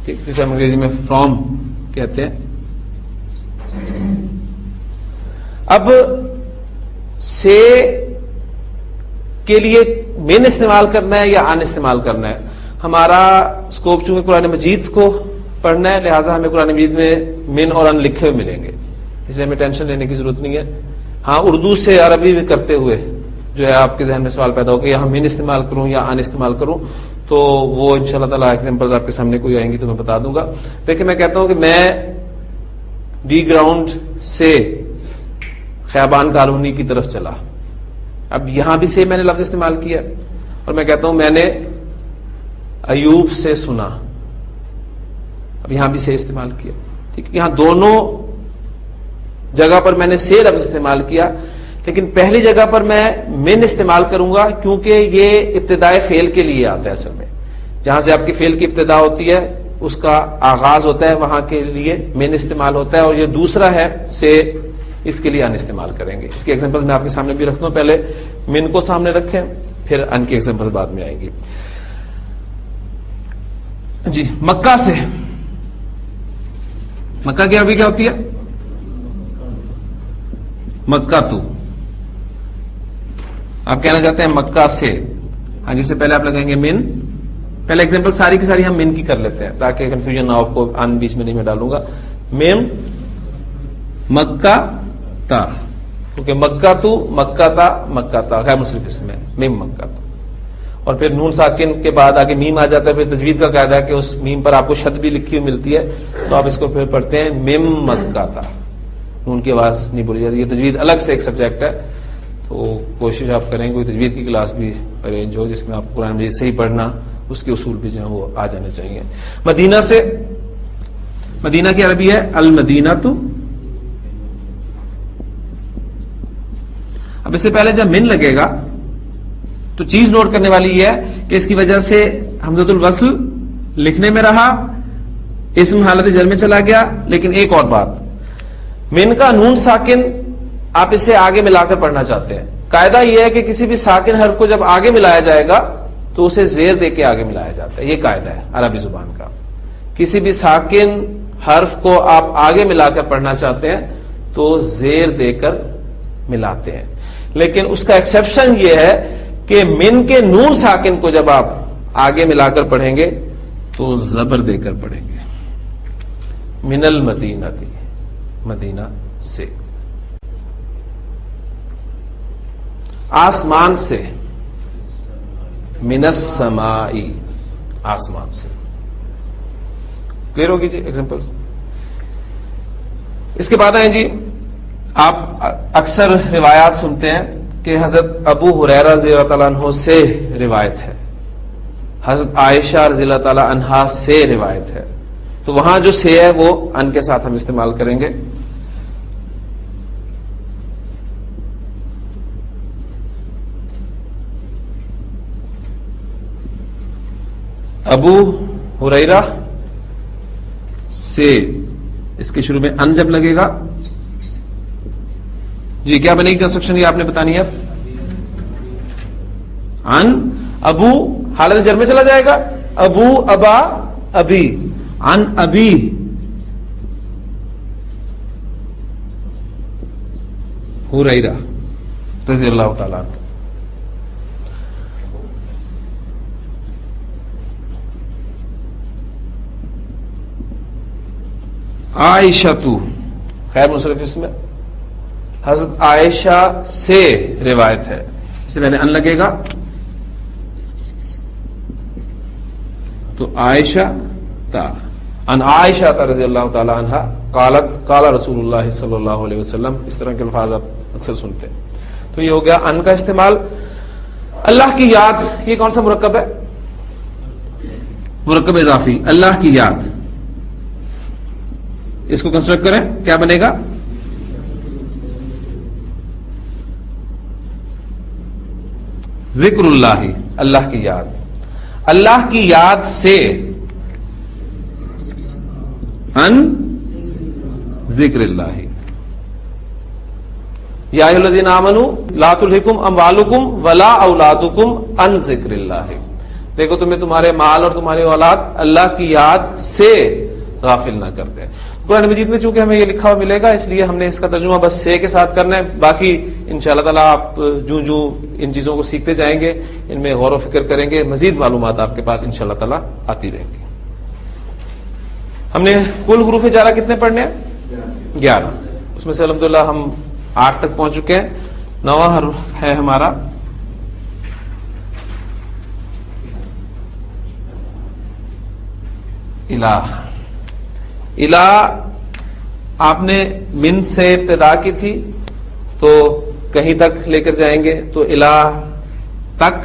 ٹھیک، جسے ہم انگریزی میں فرام کہتے ہیں. اب سے کے لیے من استعمال کرنا ہے یا ان استعمال کرنا ہے؟ ہمارا اسکوپ چونکہ قرآن مجید کو پڑھنا ہے، لہٰذا ہمیں قرآن مجید میں من اور ان لکھے ہوئے ملیں گے، اس لیے ہمیں ٹینشن لینے کی ضرورت نہیں ہے. ہاں، اردو سے عربی بھی کرتے ہوئے جو ہے آپ کے ذہن میں سوال پیدا ہو کہ یہاں من استعمال کروں یا ان استعمال کروں، تو وہ ان شاء اللہ تعالیٰ ایگزامپلز آپ کے سامنے کوئی آئیں گی تو میں بتا دوں گا. دیکھیں، میں کہتا ہوں کہ میں ڈی گراؤنڈ سے خیابان کالونی کی طرف چلا. اب یہاں بھی سے میں نے لفظ استعمال کیا، اور میں کہتا ہوں میں نے ایوب سے سنا. اب یہاں بھی سے استعمال کیا، ٹھیک. یہاں دونوں جگہ پر میں نے سے لفظ استعمال کیا، لیکن پہلی جگہ پر میں من استعمال کروں گا کیونکہ یہ ابتدائے فعل کے لیے آتا ہے. اصل میں جہاں سے آپ کی فعل کی ابتدا ہوتی ہے، اس کا آغاز ہوتا ہے، وہاں کے لیے من استعمال ہوتا ہے. اور یہ دوسرا ہے سے، اس کے لیے ان استعمال کریں گے. اس کی ایگزامپل میں آپ کے سامنے بھی رکھتا ہوں. پہلے من کو سامنے رکھیں، پھر ان کی ایگزامپل بعد میں آئیں گی. جی، مکہ سے. مکہ کی عربی کیا ہوتی ہے؟ مکہ تو. آپ کہنا چاہتے ہیں مکہ سے. ہاں، جس سے پہلے آپ لگائیں گے من. پہلے ایگزامپل ساری کی ساری ہم من کی کر لیتے ہیں تاکہ کنفیوژن نہ ہو. آپ کو ان بیچ میں نہیں میں ڈالوں گا. میم مکہ تا، کیونکہ مکہ تو، مکہ تا، مکہ تا غیر منصرف اسم ہے. میم مکہ تا. اور پھر نون ساکن کے بعد آگے میم آ جاتا ہے. پھر تجوید کا قاعدہ ہے کہ اس میم پر آپ کو شد بھی لکھی ہوئی ملتی ہے، تو آپ اس کو پھر پڑھتے ہیں میم مکہ تا. نون کی آواز نہیں بولی جاتی. یہ تجوید الگ سے ایک سبجیکٹ ہے، تو کوشش آپ کریں کوئی تجوید کی کلاس بھی ارینج ہو جس میں آپ قرآن مجید صحیح پڑھنا، اس کے اصول بھی جو ہیں وہ آ جانے چاہیے. مدینہ سے. مدینہ کی عربی ہے المدینہ تو. اب اس سے پہلے جب من لگے گا تو چیز نوٹ کرنے والی یہ ہے کہ اس کی وجہ سے حمزۃ الوصل لکھنے میں رہا، اسم حالت جر میں چلا گیا. لیکن ایک اور بات، من کا نون ساکن آپ اسے آگے ملا کر پڑھنا چاہتے ہیں. قاعدہ یہ ہے کہ کسی بھی ساکن حرف کو جب آگے ملایا جائے گا تو اسے زیر دے کے آگے ملایا جاتا ہے. یہ قاعدہ ہے عربی زبان کا. کسی بھی ساکن حرف کو آپ آگے ملا کر پڑھنا چاہتے ہیں تو زیر دے کر ملاتے ہیں. لیکن اس کا ایکسیپشن یہ ہے کہ من کے نون ساکن کو جب آپ آگے ملا کر پڑھیں گے تو زبر دے کر پڑھیں گے. من المدینہ تھی، مدینہ سے. آسمان سے. من السمائی، آسمان سے. کلیئر ہوگی جی ایگزامپل. اس کے بعد آئیں جی، آپ اکثر روایات سنتے ہیں کہ حضرت ابو ہریرہ رضی اللہ تعالیٰ عنہ سے روایت ہے، حضرت عائشہ رضی اللہ تعالیٰ عنہا سے روایت ہے. تو وہاں جو سے ہے وہ ان کے ساتھ ہم استعمال کریں گے. ابو ہریرہ سے، اس کے شروع میں ان جب لگے گا، جی کیا بنے گی کنسٹرکشن؟ یہ آپ نے بتانی ہے. ان ابو حالت جر میں چلا جائے گا. ابو ابا ابی. ان ابی ہریرہ رضی اللہ تعالیٰ عنہ. عائشہ تو خیر منصرف اس میں حضرت عائشہ سے روایت ہے، اس سے پہلے ان لگے گا تو عائشہ تا ان عائشہ رضی اللہ تعالی عنہا قالت قال رسول اللہ صلی اللہ علیہ وسلم، اس طرح کے الفاظ آپ اکثر سنتے ہیں. تو یہ ہو گیا ان کا استعمال. اللہ کی یاد، یہ کون سا مرکب ہے؟ مرکب اضافی، اللہ کی یاد. اس کو کنسٹرکٹ کریں، کیا بنے گا؟ ذکر اللہ، اللہ کی یاد. اللہ کی یاد سے ان ذکر اللہ. یا ایھا الذین آمنوا لا تلھکم اموالکم ولا اولادکم عن ذکر اللہ. دیکھو تمہیں تمہارے مال اور تمہاری اولاد اللہ کی یاد سے غافل نہ کرتے. قرآن مجید میں چونکہ ہمیں یہ لکھا ہوا ملے گا اس لیے ہم نے اس کا ترجمہ بس سے کے ساتھ کرنا ہے. باقی انشاءاللہ تعالیٰ آپ جو ان چیزوں کو سیکھتے جائیں گے، ان میں غور و فکر کریں گے، مزید معلومات آپ کے پاس انشاءاللہ تعالیٰ آتی رہیں گی. ہم نے کل حروف جارہ کتنے پڑھنے ہیں؟ 11. اس میں سے الحمدللہ ہم 8 تک پہنچ چکے ہیں. 9واں حرف ہے ہمارا الہ. الہ آپ نے من سے ابتدا کی تھی تو کہیں تک لے کر جائیں گے تو الہ تک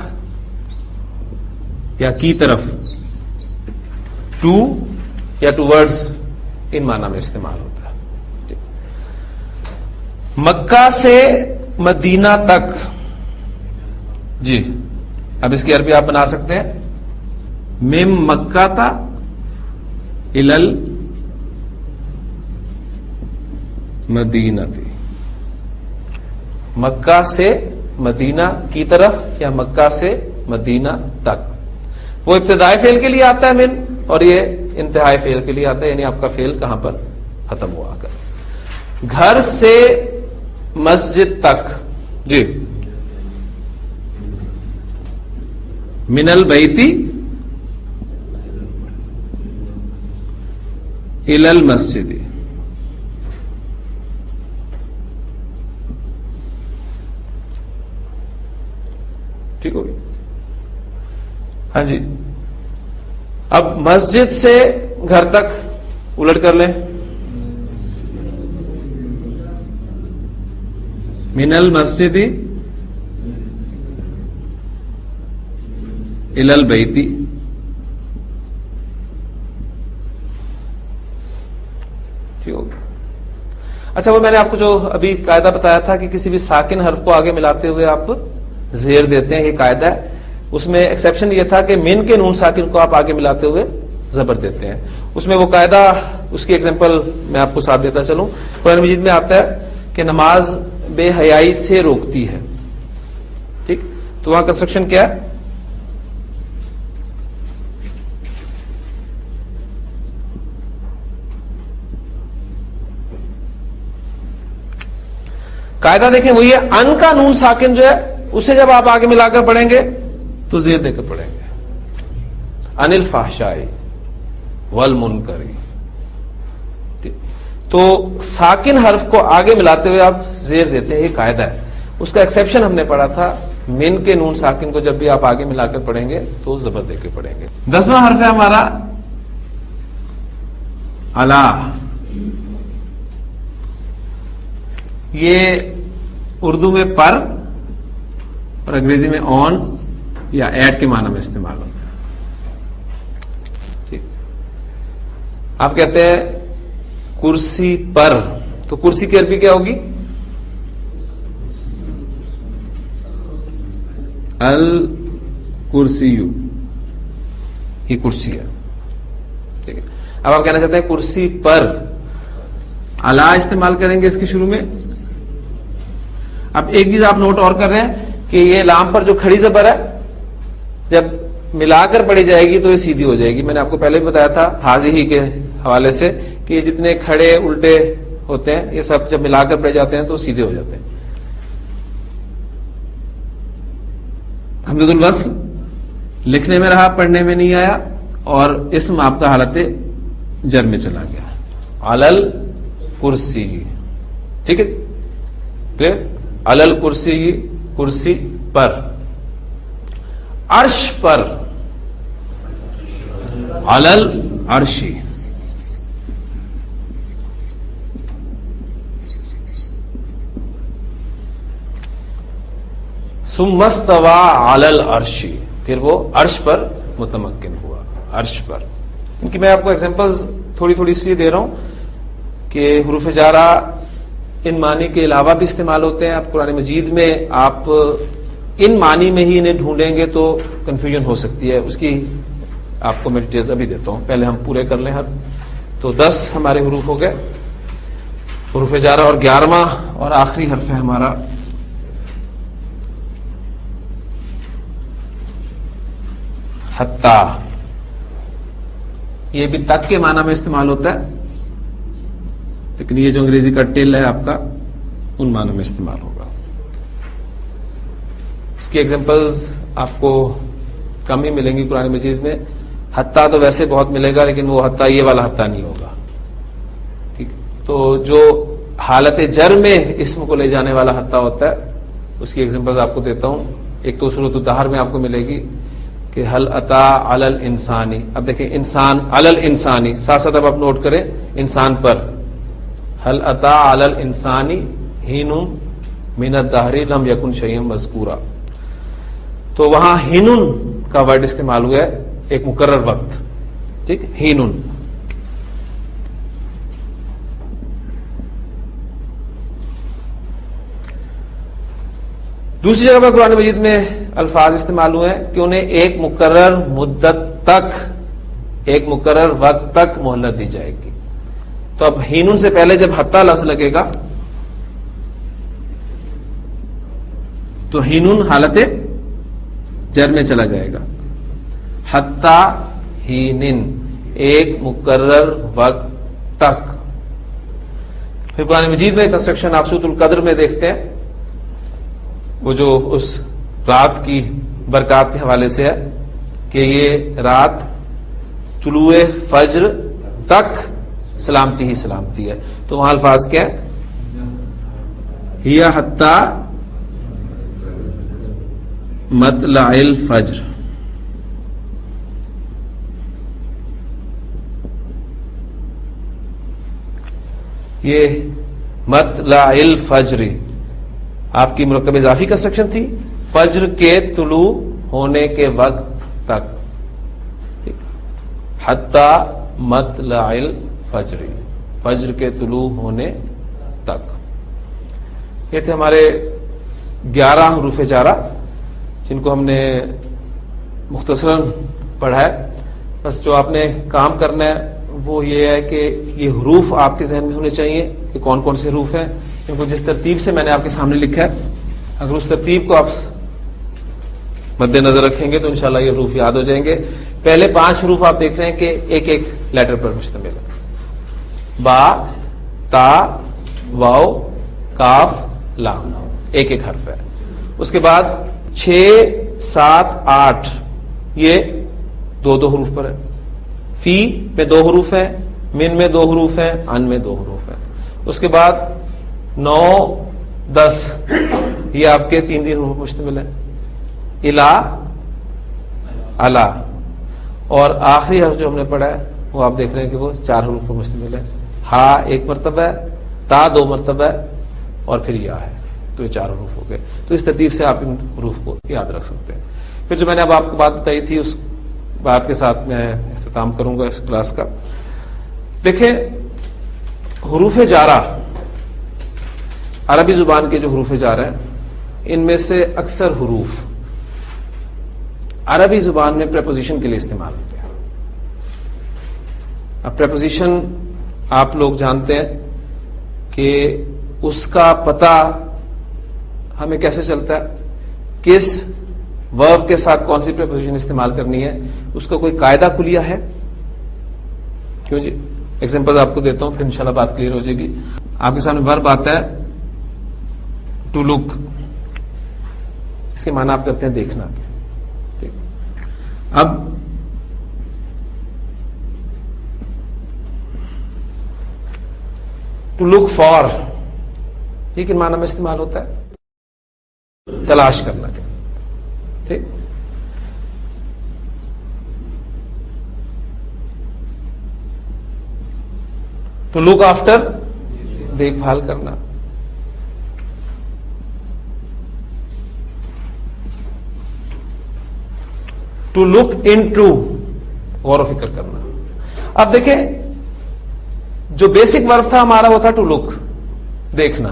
یا کی طرف، ٹو یا ٹوورڈز، ان معنی میں استعمال ہوتا ہے. مکہ سے مدینہ تک، جی اب اس کی عربی آپ بنا سکتے ہیں مم مکہ تا الل مدینہ تھی. مکہ سے مدینہ کی طرف یا مکہ سے مدینہ تک. وہ ابتدائی فعل کے لیے آتا ہے من، اور یہ انتہائی فعل کے لیے آتا ہے، یعنی آپ کا فعل کہاں پر ختم ہوا کر. گھر سے مسجد تک، جی من البیتی الی المسجد. ٹھیک ہو گیا؟ ہاں جی. اب مسجد سے گھر تک الٹ کر لیں. من المسجد الی البیت. ٹھیک ہو گیا؟ اچھا، وہ میں نے آپ کو جو ابھی قاعدہ بتایا تھا کہ کسی بھی ساکن حرف کو آگے ملاتے ہوئے آپ زیر دیتے ہیں، یہ قاعدہ ہے. اس میں ایکسیپشن یہ تھا کہ من کے نون ساکن کو آپ آگے ملاتے ہوئے زبر دیتے ہیں. اس میں وہ قاعدہ، اس کی ایگزامپل میں آپ کو ساتھ دیتا چلوں. قرآن مجید میں آتا ہے کہ نماز بے حیائی سے روکتی ہے. ٹھیک، تو وہاں کنسٹرکشن کیا ہے؟ قاعدہ دیکھیں وہی ہے، ان کا نون ساکن جو ہے اسے جب آپ آگے ملا کر پڑھیں گے تو زیر دے کر پڑھیں گے. ان الفحشاء والمنکر. تو ساکن حرف کو آگے ملاتے ہوئے آپ زیر دیتے ہیں، یہ قاعدہ ہے. اس کا ایکسیپشن ہم نے پڑھا تھا، من کے نون ساکن کو جب بھی آپ آگے ملا کر پڑھیں گے تو زبر دے کے پڑھیں گے. 10واں حرف ہے ہمارا الا. یہ اردو میں پر اور انگریزی میں آن یا ایڈ کے معنی میں استعمال ہوتا ہے. ٹھیک، آپ کہتے ہیں کرسی پر، تو کرسی کی عربی کیا ہوگی؟ الکرسی. یہ کرسی ہے. ٹھیک ہے، اب آپ کہنا چاہتے ہیں کرسی پر، الا استعمال کریں گے اس کے شروع میں. اب ایک چیز آپ نوٹ اور کر رہے ہیں کہ یہ لام پر جو کھڑی زبر ہے جب ملا کر پڑھی جائے گی تو یہ سیدھی ہو جائے گی. میں نے آپ کو پہلے بھی بتایا تھا حاضی کے حوالے سے کہ یہ جتنے کھڑے الٹے ہوتے ہیں یہ سب جب ملا کر پڑھے جاتے ہیں تو سیدھے ہو جاتے ہیں. حمزۃ الوصل لکھنے میں رہا، پڑھنے میں نہیں آیا، اور اسم آپ کا حالت جر میں چلا گیا. علل کرسی. ٹھیک ہے کلیئر. علل کرسی کرسی پر, عرش پر علل عرشی. ثم استوى علی العرش, پھر وہ عرش پر متمکن ہوا, عرش پر. ان کی میں آپ کو ایگزامپلز تھوڑی تھوڑی اس لیے دے رہا ہوں کہ حروف جارہ ان معنی کے علاوہ بھی استعمال ہوتے ہیں. آپ قرآن مجید میں آپ ان معنی میں ہی انہیں ڈھونڈیں گے تو کنفیوژن ہو سکتی ہے. اس کی آپ کو میں ڈیٹیلز ابھی دیتا ہوں, پہلے ہم پورے کر لیں. تو 10 ہمارے حروف ہو گئے حروف جارہ, اور 11واں اور آخری حرف ہے ہمارا حتی. یہ بھی تک کے معنی میں استعمال ہوتا ہے, لیکن یہ جو انگریزی کا ٹل ہے آپ کا ان معنوں میں استعمال ہوگا. اس کی ایگزامپلز آپ کو کم ہی ملیں گی قرآن مجید میں. حتیٰ تو ویسے بہت ملے گا, لیکن وہ حتیٰ یہ والا حتیٰ نہیں ہوگا. ٹھیک, تو جو حالت جر میں اسم کو لے جانے والا حتیٰ ہوتا ہے اس کی ایگزامپلز آپ کو دیتا ہوں. ایک تو سورۃ الدہر میں آپ کو ملے گی کہ حل اتا علی الانسانی. اب دیکھیں انسان علی الانسانی, ساتھ ساتھ اب آپ نوٹ کریں انسان پر. حل اتا علی الانسانی حین من الدہر لم یکن شیئا مذکورا. تو وہاں ہینن کا ورڈ استعمال ہوا ہے, ایک مقرر وقت. ٹھیک, ہینن. دوسری جگہ پر قرآن مجید میں الفاظ استعمال ہوئے ہیں کہ انہیں ایک مقرر مدت تک, ایک مقرر وقت تک مہلت دی جائے گی. تو اب ہینن سے پہلے جب حتیٰ لفظ لگے گا تو ہینن حالت جر میں چلا جائے گا. حتیٰ ہینن, ایک مقرر وقت تک. پھر قرآن مجید میں کنسٹرکشن آپ سورۃ القدر میں دیکھتے ہیں, وہ جو اس رات کی برکات کے حوالے سے ہے کہ یہ رات طلوع فجر تک سلامتی ہی سلامتی ہے. تو وہاں الفاظ کیا ہے, ہی حتیٰ مطلع الفجر. یہ مطلع الفجر آپ کی مرکب اضافی کنسٹرکشن تھی, فجر کے طلوع ہونے کے وقت تک. حتیٰ مطلع الفجر, فجر کے طلوع ہونے تک. یہ تھے ہمارے 11 حروف جارہ جن کو ہم نے مختصراً پڑھا ہے. بس جو آپ نے کام کرنا ہے وہ یہ ہے کہ یہ حروف آپ کے ذہن میں ہونے چاہیے کہ کون کون سے حروف ہیں. ان کو جس ترتیب سے میں نے آپ کے سامنے لکھا ہے, اگر اس ترتیب کو آپ مد نظر رکھیں گے تو انشاءاللہ یہ حروف یاد ہو جائیں گے. پہلے 5 حروف آپ دیکھ رہے ہیں کہ ایک ایک لیٹر پر مشتمل ہے. با, تا, واو, کاف, لام, ایک ایک حرف ہے. اس کے بعد 6, 7, 8 یہ 2 حروف پر ہے. فی میں 2 حروف ہیں, من میں 2 حروف ہیں, ان میں 2 حروف ہیں. اس کے بعد 9, 10 یہ آپ کے 3 حروف مشتمل ہے. الا, الا, اور آخری حرف جو ہم نے پڑھا ہے وہ آپ دیکھ رہے ہیں کہ وہ 4 حروف پر مشتمل ہے. ہا 1 مرتبہ ہے, تا 2 مرتبہ ہے, اور پھر یا ہے. تو یہ 4 حروف ہو گئے. تو اس ترتیب سے آپ ان حروف کو یاد رکھ سکتے ہیں. پھر جو میں نے اب آپ کو بات بتائی تھی اس بات کے ساتھ میں اختتام کروں گا اس کلاس کا. دیکھیں حروف جارہ, عربی زبان کے جو حروف جارہ ہیں ان میں سے اکثر حروف عربی زبان میں پریپوزیشن کے لیے استعمال ہوتے ہیں. اب پریپوزیشن آپ لوگ جانتے ہیں کہ اس کا پتہ ہمیں کیسے چلتا ہے, کس ورب کے ساتھ کون سی پریپوزیشن استعمال کرنی ہے, اس کا کوئی قاعدہ کلیہ ہے. کیوں جی, ایگزامپل آپ کو دیتا ہوں پھر انشاءاللہ بات کلیئر ہو جائے گی. آپ کے سامنے ورب آتا ہے ٹو لک, اس کے معنی آپ کرتے ہیں دیکھنا. اب ٹو لک فار یہ کن معنی میں استعمال ہوتا ہے؟ تلاش کرنا کے. ٹھیک. ٹو لک آفٹر دیکھ بھال کرنا. ٹو لک ان ٹو غور و فکر کرنا. اب دیکھیں جو بیسک ورب تھا ہمارا وہ تھا ٹو لک دیکھنا,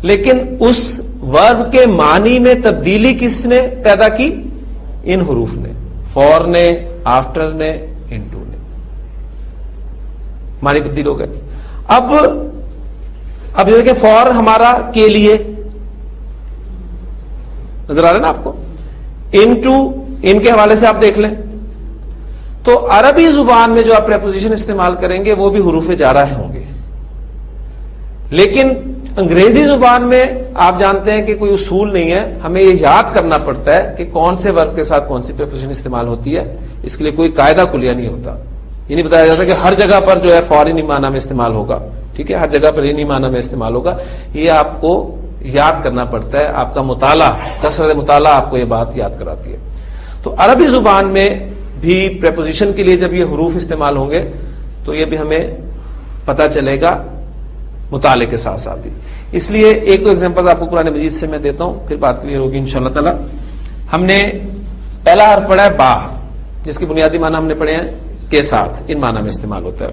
لیکن اس ورب کے معنی میں تبدیلی کس نے پیدا کی؟ ان حروف نے, فور نے, آفٹر نے, ان ٹو نے, معنی تبدیل ہو گئے. اب دیکھیں فور ہمارا کے لیے نظر آ رہا ہے نا آپ کو, ان ٹو ان کے حوالے سے آپ دیکھ لیں تو عربی زبان میں جو آپ پریپوزیشن استعمال کریں گے وہ بھی حروف جارہ ہوں گے, لیکن انگریزی زبان میں آپ جانتے ہیں کہ کوئی اصول نہیں ہے, ہمیں یہ یاد کرنا پڑتا ہے کہ کون سے ورب کے ساتھ کون سی پریپوزیشن استعمال ہوتی ہے. اس کے لیے کوئی قاعدہ کلیہ نہیں ہوتا, یہ نہیں بتایا جاتا کہ ہر جگہ پر جو ہے فوری معنی میں استعمال ہوگا. ٹھیک ہے, ہر جگہ پر انہی معنی میں استعمال ہوگا. یہ آپ کو یاد کرنا پڑتا ہے, آپ کا مطالعہ, کثرت مطالعہ آپ کو یہ بات یاد کراتی ہے. تو عربی زبان میں بھی پریپوزیشن کے لیے جب یہ حروف استعمال ہوں گے تو یہ بھی ہمیں پتہ چلے گا مطالعے کے ساتھ ساتھ ہی. اس لیے ایک دو ایگزامپل آپ کو قرآن مجید سے میں دیتا ہوں, پھر بات کلیئر ہوگی انشاءاللہ تعالی. ہم نے پہلا حرف پڑھا ہے با, جس کی بنیادی معنی ہم نے پڑھے ہیں کے ساتھ, ان معنی میں استعمال ہوتا ہے.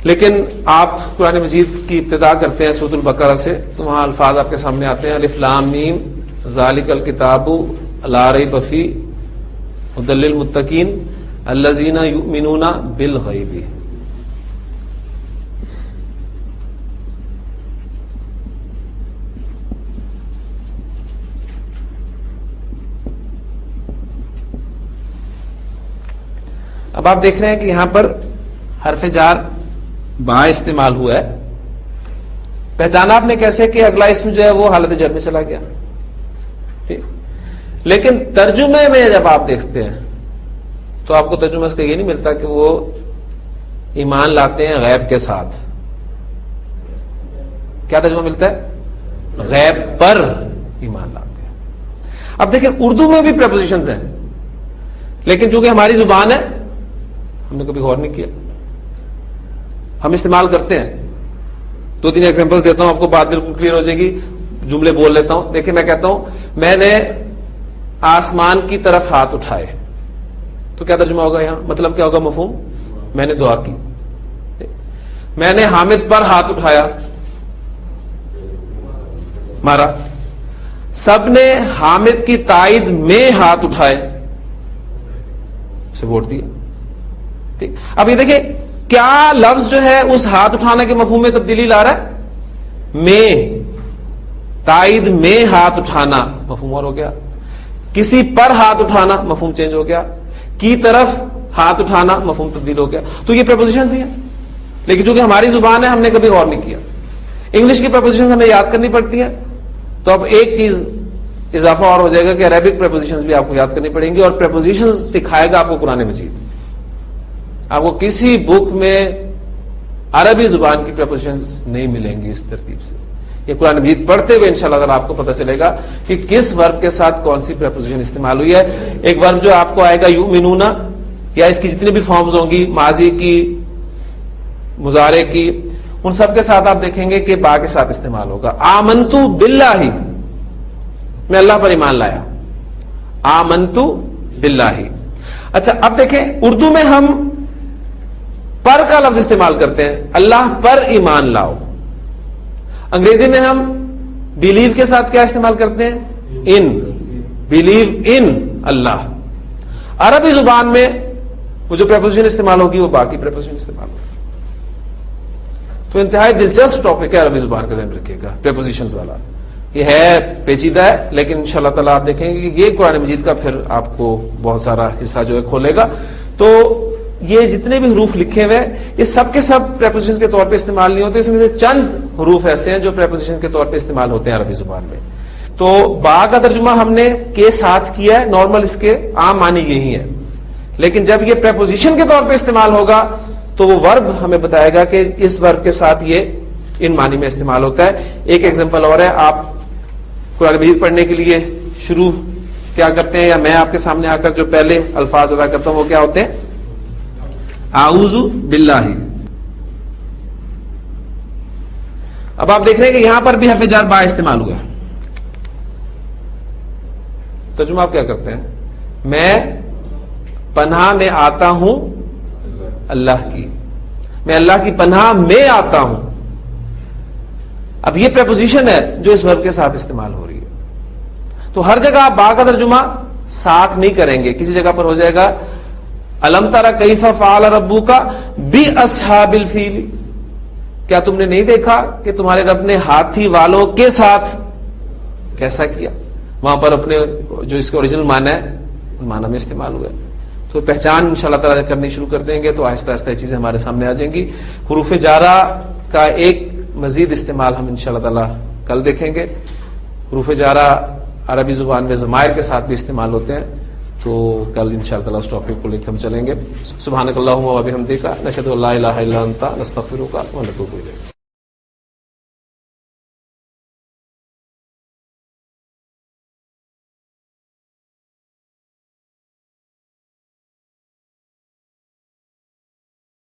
لیکن آپ قرآن مجید کی ابتدا کرتے ہیں سورۃ البقرہ سے تو وہاں الفاظ آپ کے سامنے آتے ہیں, الف لام میم ذالک الکتاب لا ریب فیہ ھدی للمتقین الذین یؤمنون بالغیب. اب آپ دیکھ رہے ہیں کہ یہاں پر حرف جار با استعمال ہوا ہے. پہچانا آپ نے کیسے کہ اگلا اسم جو ہے وہ حالت جر میں چلا گیا. ٹھیک, لیکن ترجمے میں جب آپ دیکھتے ہیں تو آپ کو ترجمہ اس کا یہ نہیں ملتا کہ وہ ایمان لاتے ہیں غیب کے ساتھ. کیا ترجمہ ملتا ہے؟ غیب پر ایمان لاتے ہیں. اب دیکھیں اردو میں بھی پریپوزیشنز ہیں, لیکن چونکہ ہماری زبان ہے ہم نے کبھی غور نہیں کیا. ہم استعمال کرتے ہیں, دو تین ایگزامپلس دیتا ہوں آپ کو, بات بالکل کلیئر ہو جائے گی. جملے بول لیتا ہوں. دیکھیں میں کہتا ہوں میں نے آسمان کی طرف ہاتھ اٹھائے, تو کیا ترجمہ ہوگا یہاں؟ مطلب کیا ہوگا مفہوم؟ میں نے دعا کی. میں نے حامد پر ہاتھ اٹھایا, مارا. سب نے حامد کی تائید میں ہاتھ اٹھائے, اسے ووٹ دیا. ٹھیک, اب یہ دیکھیں کیا لفظ جو ہے اس ہاتھ اٹھانے کے مفہوم میں تبدیلی لا رہا ہے؟ میں, تائید میں ہاتھ اٹھانا مفہوم اور ہو گیا. کسی پر ہاتھ اٹھانا مفہوم چینج ہو گیا. کی طرف ہاتھ اٹھانا مفہوم تبدیل ہو گیا. تو یہ پریپوزیشنز ہی ہیں, لیکن چونکہ ہماری زبان ہے ہم نے کبھی غور نہیں کیا. انگلش کی پریپوزیشنز ہمیں یاد کرنی پڑتی ہیں, تو اب ایک چیز اضافہ اور ہو جائے گا کہ عربک پریپوزیشنز بھی آپ کو یاد کرنی پڑیں گی, اور پریپوزیشنز سکھائے گا آپ کو قرآن مجید. آپ کو کسی بک میں عربی زبان کی پریپوزیشنز نہیں ملیں گی اس ترتیب سے. یہ قرآن مجید پڑھتے ہوئے انشاءاللہ تعالیٰ آپ کو پتہ چلے گا کہ کس ورب کے ساتھ کون سی پریپوزیشن استعمال ہوئی ہے. ایک ورب جو آپ کو آئے گا یؤمنون, یا اس کی جتنی بھی فارمز ہوں گی, ماضی کی, مضارع کی, ان سب کے ساتھ آپ دیکھیں گے کہ با کے ساتھ استعمال ہوگا. آمنتو باللہ, میں اللہ پر ایمان لایا. آمنتو باللہ. اچھا اب دیکھیں اردو میں ہم پر کا لفظ استعمال کرتے ہیں, اللہ پر ایمان لاؤ. انگریزی میں ہم بلیو کے ساتھ کیا استعمال کرتے ہیں؟ ان, بلیو ان اللہ. عربی زبان میں وہ جو پریپوزیشن استعمال ہوگی وہ باقی پریپوزیشن استعمال ہوگی. تو انتہائی دلچسپ ٹاپک ہے عربی زبان کا, ذہن رکھیے گا پریپوزیشنز والا. یہ ہے پیچیدہ ہے, لیکن انشاءاللہ تعالیٰ آپ دیکھیں گے کہ یہ قرآن مجید کا پھر آپ کو بہت سارا حصہ جو ہے کھولے گا. تو یہ جتنے بھی حروف لکھے ہوئے یہ سب کے سب پریپوزیشن کے طور پہ استعمال نہیں ہوتے. اس میں سے چند حروف ایسے ہیں جو پریپوزیشن کے طور پہ استعمال ہوتے ہیں عربی زبان میں. تو با کا ترجمہ ہم نے کے ساتھ کیا ہے, نارمل اس کے عام معنی یہی ہے, لیکن جب یہ پریپوزیشن کے طور پہ استعمال ہوگا تو وہ ورب ہمیں بتائے گا کہ اس ورب کے ساتھ یہ ان معنی میں استعمال ہوتا ہے. ایک ایگزامپل اور ہے, آپ قرآن مجید پڑھنے کے لیے شروع کیا کرتے ہیں, یا میں آپ کے سامنے آ کر جو پہلے الفاظ ادا کرتا ہوں وہ کیا ہوتے ہیں؟ اعوذ باللہ. اب آپ دیکھ رہے ہیں کہ یہاں پر بھی حرف جر با استعمال ہوا ہے. ترجمہ آپ کیا کرتے ہیں؟ میں پناہ میں آتا ہوں اللہ کی, میں اللہ کی پناہ میں آتا ہوں. اب یہ پریپوزیشن ہے جو اس ورب کے ساتھ استعمال ہو رہی ہے. تو ہر جگہ آپ با کا ترجمہ ساتھ نہیں کریں گے. کسی جگہ پر ہو جائے گا الم ترى کیف فعل ربک باصحاب الفیل, کیا تم نے نہیں دیکھا کہ تمہارے رب نے ہاتھی والوں کے ساتھ کیسا کیا. وہاں پر اپنے جو اس کے اوریجنل معنی ہے ان معنی میں استعمال ہوا ہے. تو پہچان انشاءاللہ تعالی کرنی شروع کر دیں گے تو آہستہ آہستہ یہ چیزیں ہمارے سامنے آ جائیں گی. حروف جارہ کا ایک مزید استعمال ہم انشاءاللہ تعالی کل دیکھیں گے. حروف جارہ عربی زبان میں ضمائر کے ساتھ بھی استعمال ہوتے ہیں, تو کل انشاءاللہ تعالی اس ٹاپک کو لے کے ہم چلیں گے. سبحانک اللہم و بحمدک نشہد ان لا الہ الا انت نستغفرک و نتوب الیک.